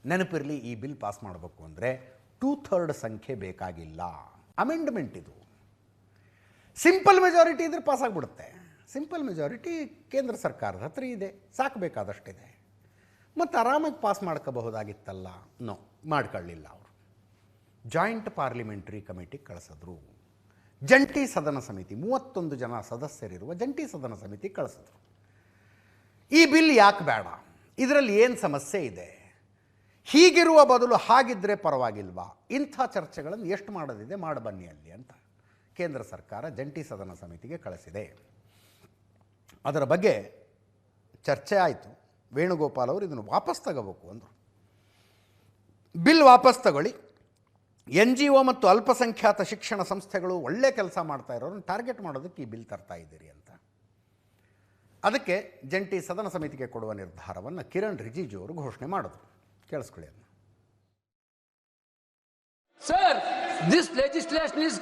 ನೆನಪಿರಲಿ, ಈ ಬಿಲ್ ಪಾಸ್ ಮಾಡಬೇಕು ಅಂದರೆ 2/3 ಸಂಖ್ಯೆ ಬೇಕಾಗಿಲ್ಲ. ಅಮೆಂಡ್ಮೆಂಟ್ ಇದು. ಸಿಂಪಲ್ ಮೆಜಾರಿಟಿ ಇದ್ರೆ ಪಾಸ್ ಆಗಿಬಿಡುತ್ತೆ. ಸಿಂಪಲ್ ಮೆಜಾರಿಟಿ ಕೇಂದ್ರ ಸರ್ಕಾರದ ಹತ್ರ ಇದೆ, ಸಾಕಬೇಕಾದಷ್ಟಿದೆ. ಮತ್ತು ಆರಾಮಾಗಿ ಪಾಸ್ ಮಾಡ್ಕೋಬಹುದಾಗಿತ್ತಲ್ಲ. ನೋ, ಮಾಡ್ಕೊಳ್ಳಿಲ್ಲ ಅವರು. ಜಾಯಿಂಟ್ ಪಾರ್ಲಿಮೆಂಟ್ರಿ ಕಮಿಟಿಗೆ ಕಳಿಸಿದ್ರು. ಜಂಟಿ ಸದನ ಸಮಿತಿ, 31 ಜನ ಸದಸ್ಯರಿರುವ ಜಂಟಿ ಸದನ ಸಮಿತಿ ಕಳಿಸಿದ್ರು. ಈ ಬಿಲ್ ಯಾಕೆ ಬೇಡ, ಇದರಲ್ಲಿ ಏನು ಸಮಸ್ಯೆ ಇದೆ, ಹೀಗಿರುವ ಬದಲು ಹಾಗಿದ್ದರೆ ಪರವಾಗಿಲ್ವಾ, ಇಂಥ ಚರ್ಚೆಗಳನ್ನು ಎಷ್ಟು ಮಾಡೋದಿದೆ ಮಾಡಬನ್ನಿ ಅಲ್ಲಿ ಅಂತ ಕೇಂದ್ರ ಸರ್ಕಾರ ಜಂಟಿ ಸದನ ಸಮಿತಿಗೆ ಕಳಿಸಿದೆ. ಅದರ ಬಗ್ಗೆ ಚರ್ಚೆ ಆಯಿತು. ವೇಣುಗೋಪಾಲ್ ಅವರು ಇದನ್ನು ವಾಪಸ್ ತಗೋಬೇಕು ಅಂದರು. ಬಿಲ್ ವಾಪಸ್ ತಗೊಳ್ಳಿ, NGO ಮತ್ತು ಅಲ್ಪಸಂಖ್ಯಾತ ಶಿಕ್ಷಣ ಸಂಸ್ಥೆಗಳು ಒಳ್ಳೆ ಕೆಲಸ ಮಾಡ್ತಾ ಇರೋರನ್ನು ಟಾರ್ಗೆಟ್ ಮಾಡೋದಕ್ಕೆ ಈ ಬಿಲ್ ತರ್ತಾ ಇದ್ದೀರಿ ಅಂತ. ಅದಕ್ಕೆ ಜಂಟಿ ಸದನ ಸಮಿತಿಗೆ ಕೊಡುವ ನಿರ್ಧಾರವನ್ನು ಕಿರಣ್ ರಿಜಿಜು ಅವರು ಘೋಷಣೆ ಮಾಡಿದ್ರು. ಕೇಳಿಸ್ಕೊಳ್ಳಿ ಅದನ್ನು. Sir, this legislation is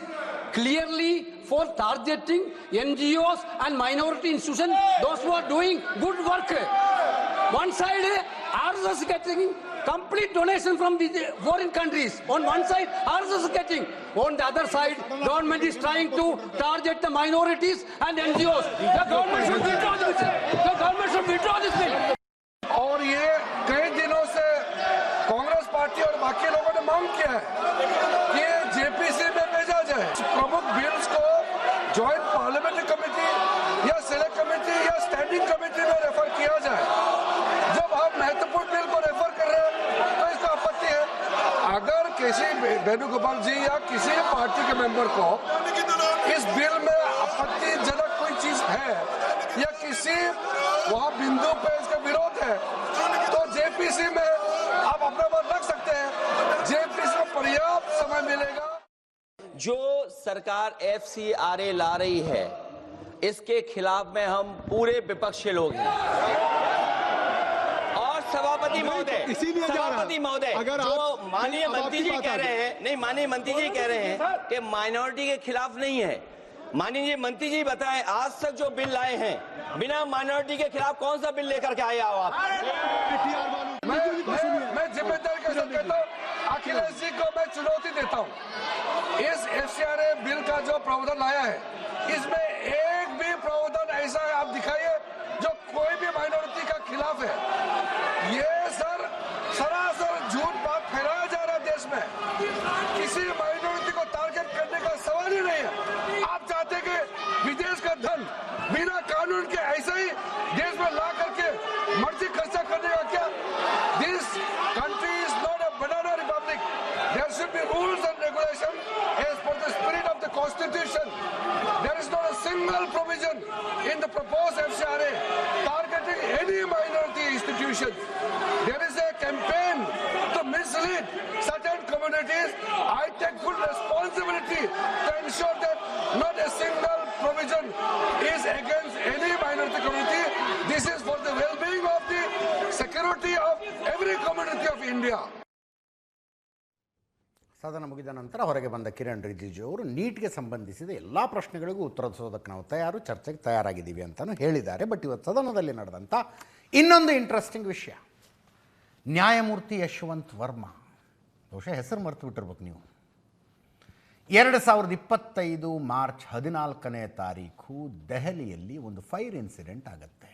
clearly for targeting NGOs and minority institutions, those who are doing good work. One side, RSS getting complete donation from the foreign countries. On one side, RSS is getting. On the other side, government is trying to target the minorities and NGOs. The government should withdraw this bill. The government should withdraw this bill. और ये कई दिनों से Congress party और बाकी लोगों ने मांग किया है कि JPC में भेजा जाए। प्रमुख बिल्स को ज्वाइंट पार्लियामेंट्री कमेटी या सिलेक्ट कमेटी या स्टैंडिंग कमेटी में रेफर किया जाए। जब हम महत्वपूर्ण किसी वेणुगोपाल जी या किसी पार्टी के मेंबर को इस बिल में आपत्तिजनक कोई चीज है या किसी वहां बिंदु पे इसका विरोध है तो जेपीसी में आप अपना मत रख सकते हैं। जेपीसी में पर्याप्त समय मिलेगा। जो सरकार FCRA ला रही है इसके खिलाफ में हम पूरे विपक्षी लोग हैं। और सभापति महोदय, अगर जो माननीय मंत्री जी कह रहे हैं, नहीं माननीय मंत्री जी कह रहे हैं कि माइनॉरिटी के खिलाफ नहीं है। माननीय मंत्री जी बताएं, आज तक जो बिल लाए हैं बिना माइनॉरिटी के खिलाफ कौन सा बिल लेकर के आए हो आप? मैं जिम्मेदारी के साथ कहता हूँ, अखिलेश जी को मैं चुनौती देता हूँ। इस FCRA बिल का जो प्रावधान लाया है इसमें एक भी प्रावधान ऐसा आप दिखाइए जो कोई भी माइनॉरिटी का खिलाफ है। ये सर सरासर झूठ बात फैलाया जा रहा है देश में। किसी माइनॉरिटी को टारगेट करने का सवाल ही नहीं है। आप चाहते कि विदेश का धन बिना कानून के ऐसे ही देश में ला करके मर्जी खर्चा करने का क्या? This country is not a banana republic. There should be rules and regulation as per the spirit of the constitution. There is not a single provision in the proposed FCRA targeting any minority institution. There is a campaign to mislead certain communities. I take full responsibility to ensure that not a single provision is against any minority community. This is for the well-being of the security of every community of India. ಸದನ ಮುಗಿದ ನಂತರ ಹೊರಗೆ ಬಂದ ಕಿರಣ್ ರಿಜಿಜು ಅವರು ನೀಟ್ಗೆ ಸಂಬಂಧಿಸಿದ ಎಲ್ಲ ಪ್ರಶ್ನೆಗಳಿಗೂ ಉತ್ತರಿಸೋದಕ್ಕೆ ನಾವು ತಯಾರು, ಚರ್ಚೆಗೆ ತಯಾರಾಗಿದ್ದೀವಿ ಅಂತಲೂ ಹೇಳಿದ್ದಾರೆ. ಬಟ್ ಇವತ್ತು ಸದನದಲ್ಲಿ ನಡೆದಂಥ ಇನ್ನೊಂದು ಇಂಟ್ರೆಸ್ಟಿಂಗ್ ವಿಷಯ, ನ್ಯಾಯಮೂರ್ತಿ ಯಶವಂತ್ ವರ್ಮಾ, ಬಹುಶಃ ಹೆಸರು ಮರೆತು ಬಿಟ್ಟಿರ್ಬೇಕು ನೀವು, 2025 ಮಾರ್ಚ್ 14ನೇ ತಾರೀಕು ದೆಹಲಿಯಲ್ಲಿ ಒಂದು ಫೈರ್ ಇನ್ಸಿಡೆಂಟ್ ಆಗುತ್ತೆ.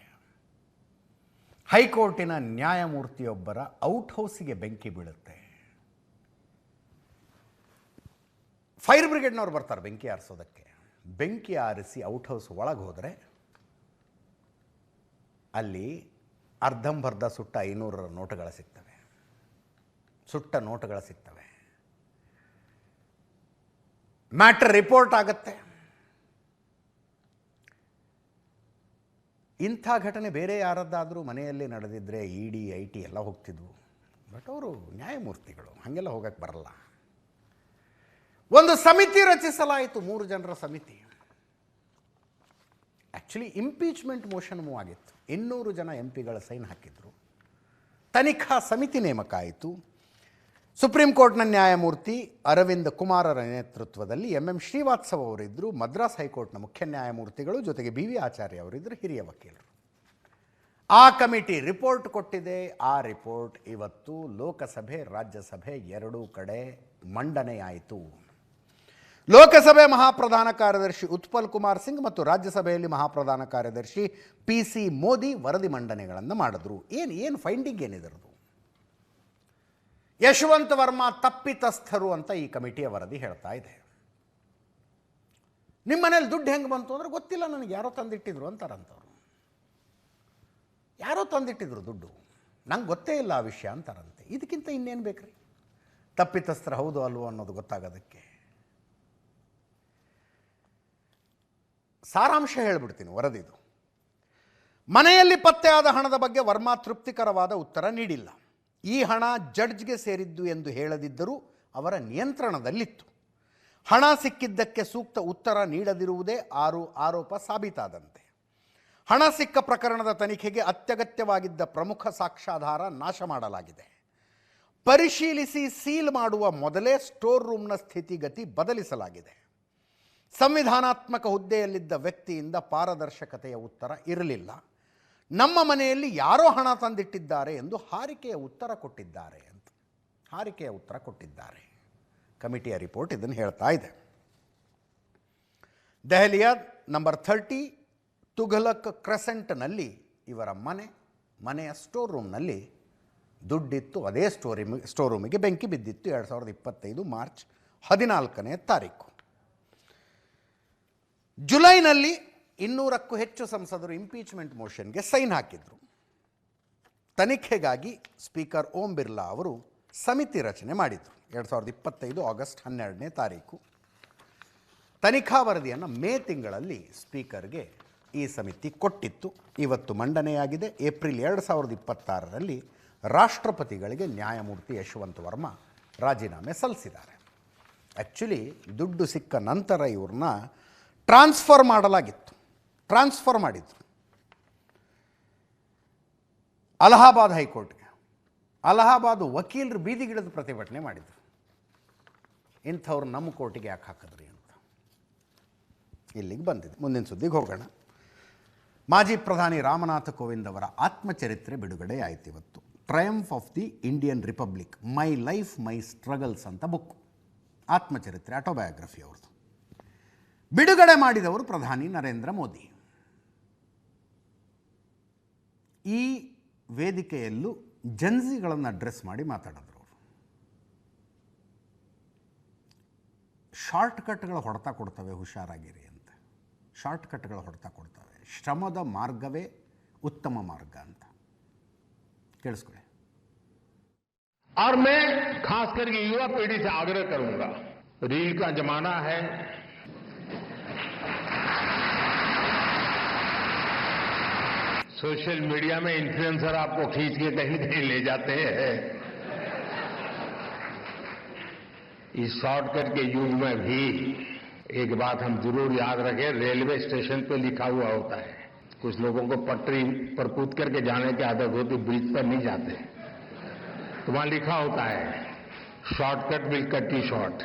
ಹೈಕೋರ್ಟಿನ ನ್ಯಾಯಮೂರ್ತಿಯೊಬ್ಬರ ಔಟ್ ಹೌಸಿಗೆ ಬೆಂಕಿ ಬೀಳುತ್ತೆ. ಫೈರ್ ಬ್ರಿಗೇಡ್ನವ್ರು ಬರ್ತಾರೆ ಬೆಂಕಿ ಆರಿಸೋದಕ್ಕೆ. ಬೆಂಕಿ ಆರಿಸಿ ಔಟ್ ಹೌಸ್ ಒಳಗೆ ಹೋದರೆ ಅಲ್ಲಿ ಅರ್ಧಂಬರ್ಧ ಸುಟ್ಟ 500 ನೋಟುಗಳು ಸಿಗ್ತವೆ, ಸುಟ್ಟ ನೋಟುಗಳು ಸಿಗ್ತವೆ. ಮ್ಯಾಟರ್ ರಿಪೋರ್ಟ್ ಆಗುತ್ತೆ. ಇಂಥ ಘಟನೆ ಬೇರೆ ಯಾರದ್ದಾದರೂ ಮನೆಯಲ್ಲಿ ನಡೆದಿದ್ದರೆ ED IT ಎಲ್ಲ ಹೋಗ್ತಿದ್ವು. ಬಟ್ ಅವರು ನ್ಯಾಯಮೂರ್ತಿಗಳು, ಹಾಗೆಲ್ಲ ಹೋಗಕ್ಕೆ ಬರಲ್ಲ. ಒಂದು ಸಮಿತಿ ರಚಿಸಲಾಯಿತು, 3 ಜನರ ಸಮಿತಿ. ಆ್ಯಕ್ಚುಲಿ ಇಂಪೀಚ್ಮೆಂಟ್ ಮೋಷನ್ ಮೂವ್ ಆಗಿತ್ತು. 200 ಜನ MP ಗಳ ಸೈನ್ ಹಾಕಿದ್ರು. ತನಿಖಾ ಸಮಿತಿ ನೇಮಕ ಆಯಿತು. ಸುಪ್ರೀಂ ಕೋರ್ಟ್ನ ನ್ಯಾಯಮೂರ್ತಿ ಅರವಿಂದ್ ಕುಮಾರರ ನೇತೃತ್ವದಲ್ಲಿ MM ಶ್ರೀವಾತ್ಸವ ಅವರಿದ್ದರು. ಮದ್ರಾಸ್ ಹೈಕೋರ್ಟ್ನ ಮುಖ್ಯ ನ್ಯಾಯಮೂರ್ತಿಗಳು, ಜೊತೆಗೆ BV ಆಚಾರ್ಯ ಅವರಿದ್ದರು, ಹಿರಿಯ ವಕೀಲರು. ಆ ಕಮಿಟಿ ರಿಪೋರ್ಟ್ ಕೊಟ್ಟಿದೆ. ಆ ರಿಪೋರ್ಟ್ ಇವತ್ತು ಲೋಕಸಭೆ ರಾಜ್ಯಸಭೆ ಎರಡೂ ಕಡೆ ಮಂಡನೆಯಾಯಿತು. ಲೋಕಸಭೆ ಮಹಾಪ್ರಧಾನ ಕಾರ್ಯದರ್ಶಿ ಉತ್ಪಲ್ ಕುಮಾರ್ ಸಿಂಗ್ ಮತ್ತು ರಾಜ್ಯಸಭೆಯಲ್ಲಿ ಮಹಾಪ್ರಧಾನ ಕಾರ್ಯದರ್ಶಿ PC ಮೋದಿ ವರದಿ ಮಂಡನೆಗಳನ್ನು ಮಾಡಿದ್ರು. ಏನು ಫೈಂಡಿಂಗ್ ಏನಿದರದು? ಯಶವಂತ್ ವರ್ಮಾ ತಪ್ಪಿತಸ್ಥರು ಅಂತ ಈ ಕಮಿಟಿಯ ವರದಿ ಹೇಳ್ತಾ ಇದೆ. ನಿಮ್ಮ ಮನೇಲಿ ದುಡ್ಡು ಹೆಂಗೆ ಬಂತು ಅಂದರೆ ಗೊತ್ತಿಲ್ಲ ನನಗೆ, ಯಾರೋ ತಂದಿಟ್ಟಿದ್ರು ಅಂತಾರಂತವ್ರು. ಯಾರೋ ತಂದಿಟ್ಟಿದ್ರು ದುಡ್ಡು, ನಂಗೆ ಗೊತ್ತೇ ಇಲ್ಲ ಆ ವಿಷಯ ಅಂತಾರಂತೆ. ಇದಕ್ಕಿಂತ ಇನ್ನೇನು ಬೇಕ್ರಿ? ತಪ್ಪಿತಸ್ಥರು ಹೌದು ಅಲ್ವೋ ಅನ್ನೋದು ಗೊತ್ತಾಗೋದಕ್ಕೆ. ಸಾರಾಂಶ ಹೇಳ್ಬಿಡ್ತೀನಿ ವರದಿದು. ಮನೆಯಲ್ಲಿ ಪತ್ತೆಯಾದ ಹಣದ ಬಗ್ಗೆ ವರ್ಮಾ ತೃಪ್ತಿಕರವಾದ ಉತ್ತರ ನೀಡಿಲ್ಲ. ಈ ಹಣ ಜಡ್ಜ್ಗೆ ಸೇರಿದ್ದು ಎಂದು ಹೇಳದಿದ್ದರೂ ಅವರ ನಿಯಂತ್ರಣದಲ್ಲಿತ್ತು. ಹಣ ಸಿಕ್ಕಿದ್ದಕ್ಕೆ ಸೂಕ್ತ ಉತ್ತರ ನೀಡದಿರುವುದೇ ಆರೋಪ ಸಾಬೀತಾದಂತೆ. ಹಣ ಸಿಕ್ಕ ಪ್ರಕರಣದ ತನಿಖೆಗೆ ಅತ್ಯಗತ್ಯವಾಗಿದ್ದ ಪ್ರಮುಖ ಸಾಕ್ಷ್ಯಾಧಾರ ನಾಶ ಮಾಡಲಾಗಿದೆ. ಪರಿಶೀಲಿಸಿ ಸೀಲ್ ಮಾಡುವ ಮೊದಲೇ ಸ್ಟೋರ್ ರೂಮ್ನ ಸ್ಥಿತಿಗತಿ ಬದಲಿಸಲಾಗಿದೆ. ಸಂವಿಧಾನಾತ್ಮಕ ಹುದ್ದೆಯಲ್ಲಿದ್ದ ವ್ಯಕ್ತಿಯಿಂದ ಪಾರದರ್ಶಕತೆಯ ಉತ್ತರ ಇರಲಿಲ್ಲ. ನಮ್ಮ ಮನೆಯಲ್ಲಿ ಯಾರೋ ಹಣ ತಂದಿಟ್ಟಿದ್ದಾರೆ ಎಂದು ಹಾರಿಕೆಯ ಉತ್ತರ ಕೊಟ್ಟಿದ್ದಾರೆ. ಕಮಿಟಿಯ ರಿಪೋರ್ಟ್ ಇದನ್ನು ಹೇಳ್ತಾ ಇದೆ. ದೆಹಲಿಯ ನಂಬರ್ 30 ತುಘಲಕ್ ಕ್ರೆಸೆಂಟ್ನಲ್ಲಿ ಇವರ ಮನೆಯ ಸ್ಟೋರ್ ರೂಮ್ನಲ್ಲಿ ದುಡ್ಡಿತ್ತು. ಅದೇ ಸ್ಟೋರ್ ರೂಮಿಗೆ ಬೆಂಕಿ ಬಿದ್ದಿತ್ತು 2025 ಮಾರ್ಚ್ 14ನೇ ತಾರೀಕು. ಜುಲೈನಲ್ಲಿ 200ಕ್ಕೂ ಹೆಚ್ಚು ಸಂಸದರು ಇಂಪೀಚ್ಮೆಂಟ್ ಮೋಷನ್ಗೆ ಸೈನ್ ಹಾಕಿದರು. ತನಿಖೆಗಾಗಿ ಸ್ಪೀಕರ್ ಓಂ ಬಿರ್ಲಾ ಅವರು ಸಮಿತಿ ರಚನೆ ಮಾಡಿದರು 2025 ಆಗಸ್ಟ್ 12ನೇ ತಾರೀಕು. ತನಿಖಾ ವರದಿಯನ್ನು ಮೇ ತಿಂಗಳಲ್ಲಿ ಸ್ಪೀಕರ್ಗೆ ಈ ಸಮಿತಿ ಕೊಟ್ಟಿತ್ತು. ಇವತ್ತು ಮಂಡನೆಯಾಗಿದೆ. ಏಪ್ರಿಲ್ 2026ರಲ್ಲಿ ರಾಷ್ಟ್ರಪತಿಗಳಿಗೆ ನ್ಯಾಯಮೂರ್ತಿ ಯಶವಂತ್ ವರ್ಮಾ ರಾಜೀನಾಮೆ ಸಲ್ಲಿಸಿದ್ದಾರೆ. ಆ್ಯಕ್ಚುಲಿ ದುಡ್ಡು ಸಿಕ್ಕ ನಂತರ ಇವ್ರನ್ನ ಟ್ರಾನ್ಸ್ಫರ್ ಮಾಡಲಾಗಿತ್ತು. ಟ್ರಾನ್ಸ್ಫರ್ ಮಾಡಿದ್ರು ಅಲಹಾಬಾದ್ ಹೈಕೋರ್ಟ್ಗೆ. ಅಲಹಾಬಾದ್ ವಕೀಲರು ಬೀದಿಗಿಳಿದು ಪ್ರತಿಭಟನೆ ಮಾಡಿದರು. ಇಂಥವ್ರು ನಮ್ಮ ಕೋರ್ಟಿಗೆ ಯಾಕೆ ಹಾಕಿದ್ರಿ ಅಂತ. ಇಲ್ಲಿಗೆ ಬಂದಿದೆ. ಮುಂದಿನ ಸುದ್ದಿಗೆ ಹೋಗೋಣ. ಮಾಜಿ ಪ್ರಧಾನಿ ರಾಮನಾಥ ಕೋವಿಂದ್ ಅವರ ಆತ್ಮಚರಿತ್ರೆ ಬಿಡುಗಡೆ ಆಯಿತು ಇವತ್ತು. Triumph of the Indian republic, my life my struggles ಅಂತ ಬುಕ್ಕು. ಆತ್ಮಚರಿತ್ರೆ, ಆಟೋಬಯೋಗ್ರಫಿ ಅವ್ರದ್ದು. ಬಿಡುಗಡೆ ಮಾಡಿದವರು ಪ್ರಧಾನಿ ನರೇಂದ್ರ ಮೋದಿ. ಈ ವೇದಿಕೆಯಲ್ಲೂ ಜನ್ಸಿಗಳನ್ನು ಅಡ್ರೆಸ್ ಮಾಡಿ ಮಾತಾಡಿದ್ರು ಅವರು. ಶಾರ್ಟ್ಕಟ್ಗಳ ಹೊಡೆತ ಕೊಡ್ತವೆ, ಹುಷಾರಾಗಿರಿ ಅಂತ. ಶಾರ್ಟ್ಕಟ್ಗಳ ಹೊಡೆತ ಕೊಡ್ತವೆ. ಶ್ರಮದ ಮಾರ್ಗವೇ ಉತ್ತಮ ಮಾರ್ಗ ಅಂತ. ಕೇಳಿಸ್ಕೊಳ್ಳಿ. और मैं खास करके युवा पीढ़ी से आग्रह करूंगा, रील का जमाना है, सोशल मीडिया में इन्फ्लुएंसर आपको खींच के कहीं कहीं ले जाते हैं. इस शॉर्टकट के युग में भी एक बात हम जरूर याद रखें, रेलवे स्टेशन पे लिखा हुआ होता है. कुछ लोगों को पटरी पर कूद करके जाने की आदत होती, ब्रिज पर नहीं जाते. तो वहां लिखा होता है, shortcut will cut you short.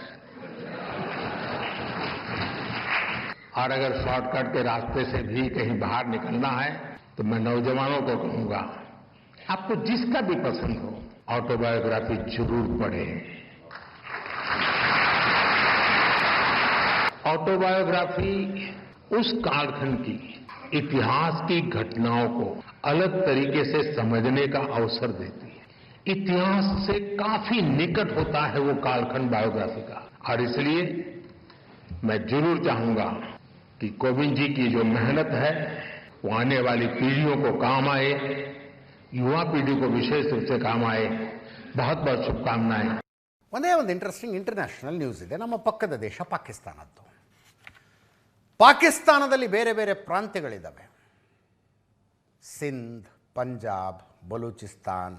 और अगर शॉर्टकट के रास्ते से भी कहीं बाहर निकलना है तो मैं नौजवानों को कहूंगा, आपको जिसका भी पसंद हो ऑटोबायोग्राफी जरूर पढ़ें. ऑटोबायोग्राफी उस कालखंड की इतिहास की घटनाओं को अलग तरीके से समझने का अवसर देती है. इतिहास से काफी निकट होता है वो कालखंड बायोग्राफी का. और इसलिए मैं जरूर चाहूंगा कि कोविंद जी की जो मेहनत है वो आने वाली पीढ़ियों को काम आए, युवा पीढ़ी को विशेष रूप से काम आए. बहुत बहुत शुभकामनाएं. ಒಂದೇ ಒಂದು ಇಂಟ್ರೆಸ್ಟಿಂಗ್ ಇಂಟರ್ನ್ಯಾಷನಲ್ ನ್ಯೂಸ್ ಇದೆ. ನಮ್ಮ ಪಕ್ಕದ ದೇಶ ಪಾಕಿಸ್ತಾನದ್ದು. ಪಾಕಿಸ್ತಾನದಲ್ಲಿ ಬೇರೆ ಬೇರೆ ಪ್ರಾಂತ್ಯಗಳಿದ್ದಾವೆ. ಸಿಂಧ್, ಪಂಜಾಬ್, ಬಲೂಚಿಸ್ತಾನ್,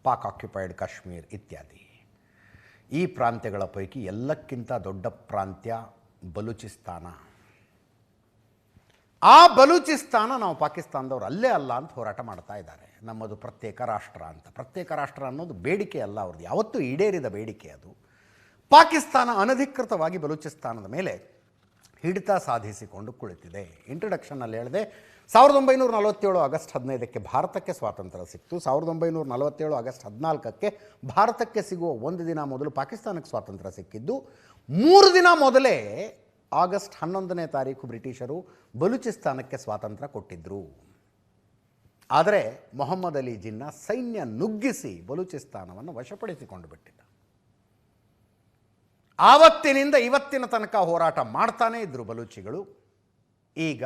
ಪಾಕ್ ಆಕ್ಯುಪೈಡ್ ಕಾಶ್ಮೀರ್ ಇತ್ಯಾದಿ. ಈ ಪ್ರಾಂತ್ಯಗಳ ಪೈಕಿ ಎಲ್ಲಕ್ಕಿಂತ ದೊಡ್ಡ ಪ್ರಾಂತ್ಯ ಬಲೂಚಿಸ್ತಾನ. ಆ ಬಲೂಚಿಸ್ತಾನ ನಾವು ಪಾಕಿಸ್ತಾನದವ್ರು ಅಲ್ಲೇ ಅಲ್ಲ ಅಂತ ಹೋರಾಟ ಮಾಡ್ತಾ ಇದ್ದಾರೆ. ನಮ್ಮದು ಪ್ರತ್ಯೇಕ ರಾಷ್ಟ್ರ ಅಂತ. ಪ್ರತ್ಯೇಕ ರಾಷ್ಟ್ರ ಅನ್ನೋದು ಬೇಡಿಕೆ ಅಲ್ಲ ಅವ್ರದ್ದು, ಯಾವತ್ತೂ ಈಡೇರಿದ ಬೇಡಿಕೆ ಅದು. ಪಾಕಿಸ್ತಾನ ಅನಧಿಕೃತವಾಗಿ ಬಲೂಚಿಸ್ತಾನದ ಮೇಲೆ ಹಿಡಿತ ಸಾಧಿಸಿಕೊಂಡು ಕುಳಿತಿದೆ. ಇಂಟ್ರಡಕ್ಷನ್ನಲ್ಲಿ ಹೇಳಿದೆ, 1947 ಆಗಸ್ಟ್ 15ಕ್ಕೆ ಭಾರತಕ್ಕೆ ಸ್ವಾತಂತ್ರ್ಯ ಸಿಕ್ತು. 1947 ಆಗಸ್ಟ್ 14ಕ್ಕೆ ಭಾರತಕ್ಕೆ ಸಿಗುವ ಒಂದು ದಿನ ಮೊದಲು ಪಾಕಿಸ್ತಾನಕ್ಕೆ ಸ್ವಾತಂತ್ರ್ಯ ಸಿಕ್ಕಿದ್ದು. 3 ದಿನ ಮೊದಲೇ ಆಗಸ್ಟ್ 11ನೇ ತಾರೀಕು ಬ್ರಿಟಿಷರು ಬಲೂಚಿಸ್ತಾನಕ್ಕೆ ಸ್ವಾತಂತ್ರ್ಯ ಕೊಟ್ಟಿದ್ದರು. ಆದರೆ ಮೊಹಮ್ಮದ್ ಅಲಿ ಜಿನ್ನಾ ಸೈನ್ಯ ನುಗ್ಗಿಸಿ ಬಲೂಚಿಸ್ತಾನವನ್ನು ವಶಪಡಿಸಿಕೊಂಡು ಬಿಟ್ಟಿದ್ದ. ಆವತ್ತಿನಿಂದ ಇವತ್ತಿನ ತನಕ ಹೋರಾಟ ಮಾಡ್ತಾನೇ ಇದ್ದರು ಬಲೂಚಿಗಳು. ಈಗ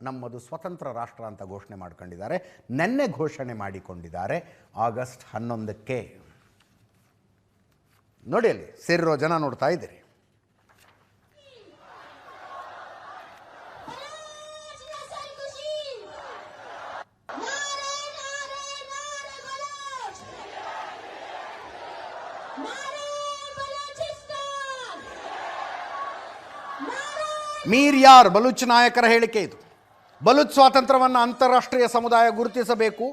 ನಮ್ಮದು ಸ್ವತಂತ್ರ ರಾಷ್ಟ್ರ ಅಂತ ಘೋಷಣೆ ಮಾಡ್ಕೊಂಡಿದ್ದಾರೆ. ನೆನ್ನೆ ಘೋಷಣೆ ಮಾಡಿಕೊಂಡಿದ್ದಾರೆ ಆಗಸ್ಟ್ 11ಕ್ಕೆ. ನೋಡಿ ಅಲ್ಲಿ ಸೇರಿರೋ ಜನ ನೋಡ್ತಾ ಇದ್ದೀರಿ. ಮೀರ್ ಯಾರ್ ಬಲೂಚ್ ನಾಯಕರ ಹೇಳಿಕೆ ಇದು. ಬಲೂಚ್ ಸ್ವಾತಂತ್ರ್ಯವನ್ನು ಅಂತಾರಾಷ್ಟ್ರೀಯ ಸಮುದಾಯ ಗುರುತಿಸಬೇಕು.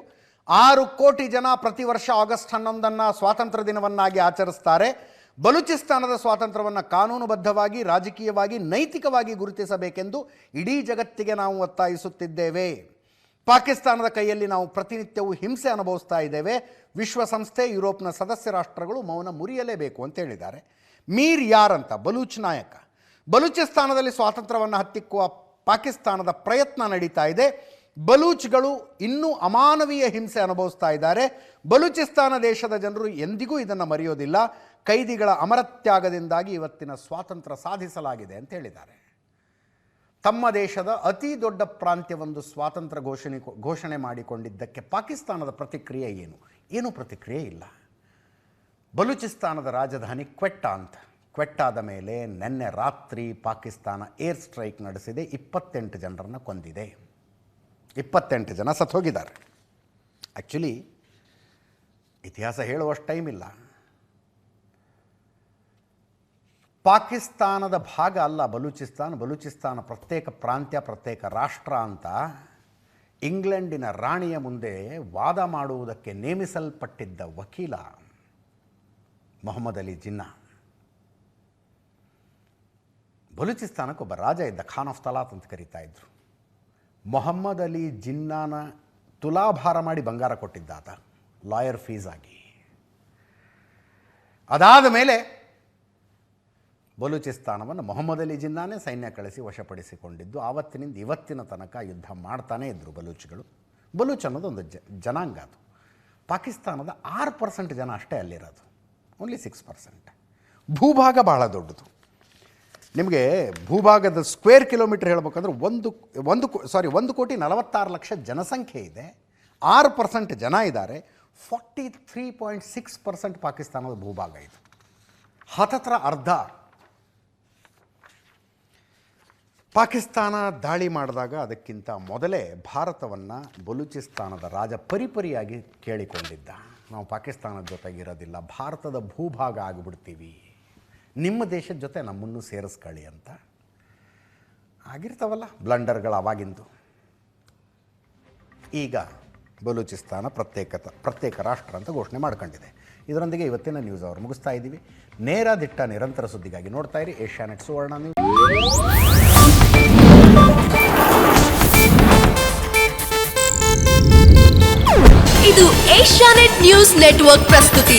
6 ಕೋಟಿ ಜನ ಪ್ರತಿ ವರ್ಷ ಆಗಸ್ಟ್ 11 ಸ್ವಾತಂತ್ರ್ಯ ದಿನವನ್ನಾಗಿ ಆಚರಿಸ್ತಾರೆ. ಬಲೂಚಿಸ್ತಾನದ ಸ್ವಾತಂತ್ರ್ಯವನ್ನು ಕಾನೂನುಬದ್ಧವಾಗಿ, ರಾಜಕೀಯವಾಗಿ, ನೈತಿಕವಾಗಿ ಗುರುತಿಸಬೇಕೆಂದು ಇಡೀ ಜಗತ್ತಿಗೆ ನಾವು ಒತ್ತಾಯಿಸುತ್ತಿದ್ದೇವೆ. ಪಾಕಿಸ್ತಾನದ ಕೈಯಲ್ಲಿ ನಾವು ಪ್ರತಿನಿತ್ಯವೂ ಹಿಂಸೆ ಅನುಭವಿಸ್ತಾ ಇದ್ದೇವೆ. ವಿಶ್ವಸಂಸ್ಥೆ, ಯುರೋಪ್ನ ಸದಸ್ಯ ರಾಷ್ಟ್ರಗಳು ಮೌನ ಮುರಿಯಲೇಬೇಕು ಅಂತ ಹೇಳಿದ್ದಾರೆ. ಮೀರ್ ಯಾರ್ ಅಂತ ಬಲೂಚ್ ನಾಯಕ. ಬಲೂಚಿಸ್ತಾನದಲ್ಲಿ ಸ್ವಾತಂತ್ರ್ಯವನ್ನು ಹತ್ತಿಕ್ಕುವ ಪಾಕಿಸ್ತಾನದ ಪ್ರಯತ್ನ ನಡೀತಾ ಇದೆ. ಬಲೂಚ್ಗಳು ಇನ್ನೂ ಅಮಾನವೀಯ ಹಿಂಸೆ ಅನುಭವಿಸ್ತಾ ಇದ್ದಾರೆ. ಬಲೂಚಿಸ್ತಾನ ದೇಶದ ಜನರು ಎಂದಿಗೂ ಇದನ್ನು ಮರೆಯೋದಿಲ್ಲ. ಕೈದಿಗಳ ಅಮರತ್ಯಾಗದಿಂದಾಗಿ ಇವತ್ತಿನ ಸ್ವಾತಂತ್ರ್ಯ ಸಾಧಿಸಲಾಗಿದೆ ಅಂತ ಹೇಳಿದ್ದಾರೆ. ತಮ್ಮ ದೇಶದ ಅತಿ ದೊಡ್ಡ ಪ್ರಾಂತ್ಯವೊಂದು ಸ್ವಾತಂತ್ರ್ಯ ಘೋಷಣೆ ಮಾಡಿಕೊಂಡಿದ್ದಕ್ಕೆ ಪಾಕಿಸ್ತಾನದ ಪ್ರತಿಕ್ರಿಯೆ ಏನು? ಏನೂ ಪ್ರತಿಕ್ರಿಯೆ ಇಲ್ಲ. ಬಲೂಚಿಸ್ತಾನದ ರಾಜಧಾನಿ ಕ್ವೆಟ್ಟಾದ ಮೇಲೆ ನಿನ್ನೆ ರಾತ್ರಿ ಪಾಕಿಸ್ತಾನ ಏರ್ ಸ್ಟ್ರೈಕ್ ನಡೆಸಿದೆ. 28 ಜನರನ್ನು ಕೊಂದಿದೆ. 28 ಜನ ಸತ್ತೋಗಿದ್ದಾರೆ. ಆ್ಯಕ್ಚುಲಿ ಇತಿಹಾಸ ಹೇಳುವಷ್ಟು ಟೈಮ್ ಇಲ್ಲ. ಪಾಕಿಸ್ತಾನದ ಭಾಗ ಅಲ್ಲ ಬಲೂಚಿಸ್ತಾನ ಪ್ರತ್ಯೇಕ ಪ್ರಾಂತ್ಯ, ಪ್ರತ್ಯೇಕ ರಾಷ್ಟ್ರ ಅಂತ ಇಂಗ್ಲೆಂಡಿನ ರಾಣಿಯ ಮುಂದೆ ವಾದ ಮಾಡುವುದಕ್ಕೆ ನೇಮಿಸಲ್ಪಟ್ಟಿದ್ದ ವಕೀಲ ಮೊಹಮ್ಮದ್ ಅಲಿ ಜಿನ್ನಾ, ಬಲೂಚಿಸ್ತಾನಕ್ಕೊಬ್ಬ ರಾಜ ಇದ್ದ, ಖಾನ್ ಆಫ್ ತಲಾತ್ ಅಂತ ಕರೀತಾ ಇದ್ರು. ಮೊಹಮ್ಮದ್ ಅಲಿ ಜಿನ್ನಾನ ತುಲಾಭಾರ ಮಾಡಿ ಬಂಗಾರ ಕೊಟ್ಟಿದ್ದಾತ ಲಾಯರ್ ಫೀಸ್ ಆಗಿ. ಅದಾದ ಮೇಲೆ ಬಲೂಚಿಸ್ತಾನವನ್ನು ಮೊಹಮ್ಮದ್ ಅಲಿ ಜಿನ್ನಾನೇ ಸೈನ್ಯ ಕಳಿಸಿ ವಶಪಡಿಸಿಕೊಂಡಿದ್ದು. ಆವತ್ತಿನಿಂದ ಇವತ್ತಿನ ತನಕ ಯುದ್ಧ ಮಾಡ್ತಾನೇ ಇದ್ದರು ಬಲೂಚ್ಗಳು. ಬಲೂಚ್ ಅನ್ನೋದು ಒಂದು ಜನಾಂಗ. ಅದು ಪಾಕಿಸ್ತಾನದ 6% ಜನ ಅಷ್ಟೇ ಅಲ್ಲಿರೋದು, ಓನ್ಲಿ 6%. ಭೂಭಾಗ ಬಹಳ ದೊಡ್ಡದು. ನಿಮಗೆ ಭೂಭಾಗದ ಸ್ಕ್ವೇರ್ ಕಿಲೋಮೀಟರ್ ಹೇಳ್ಬೇಕಂದ್ರೆ 1,46,00,000 ಜನಸಂಖ್ಯೆ ಇದೆ. 6% ಜನ ಇದ್ದಾರೆ. 43.6% ಪಾಕಿಸ್ತಾನದ ಭೂಭಾಗ ಇದು. ಹತ್ತತ್ರ ಅರ್ಧ. ಪಾಕಿಸ್ತಾನ ದಾಳಿ ಮಾಡಿದಾಗ ಅದಕ್ಕಿಂತ ಮೊದಲೇ ಭಾರತವನ್ನು ಬಲೂಚಿಸ್ತಾನದ ರಾಜ ಪರಿಪರಿಯಾಗಿ ಕೇಳಿಕೊಂಡಿದ್ದ. ನಾವು ಪಾಕಿಸ್ತಾನದ ಜೊತೆಗಿರೋದಿಲ್ಲ, ಭಾರತದ ಭೂಭಾಗ ಆಗಿಬಿಡ್ತೀವಿ, ನಿಮ್ಮ ದೇಶದ ಜೊತೆ ನಮ್ಮನ್ನು ಸೇರಿಸ್ಕೊಳ್ಳಿ ಅಂತ. ಆಗಿರ್ತಾವಲ್ಲ ಬ್ಲಂಡರ್ಗಳು ಅವಾಗಿಂದು. ಈಗ ಬಲೂಚಿಸ್ತಾನ ಪ್ರತ್ಯೇಕ ರಾಷ್ಟ್ರ ಅಂತ ಘೋಷಣೆ ಮಾಡ್ಕೊಂಡಿದೆ. ಇದರೊಂದಿಗೆ ಇವತ್ತಿನ ನ್ಯೂಸ್ ಅವರು ಮುಗಿಸ್ತಾ ಇದ್ದೀವಿ. ನೇರ ದಿಟ್ಟ ನಿರಂತರ ಸುದ್ದಿಗಾಗಿ ನೋಡ್ತಾ ಇರಿ ಏಷ್ಯಾನೆಟ್ ಸುವರ್ಣ ನ್ಯೂಸ್. ಇದು ಏಷ್ಯಾನೆಟ್ ನ್ಯೂಸ್ ನೆಟ್ವರ್ಕ್ ಪ್ರಸ್ತುತಿ.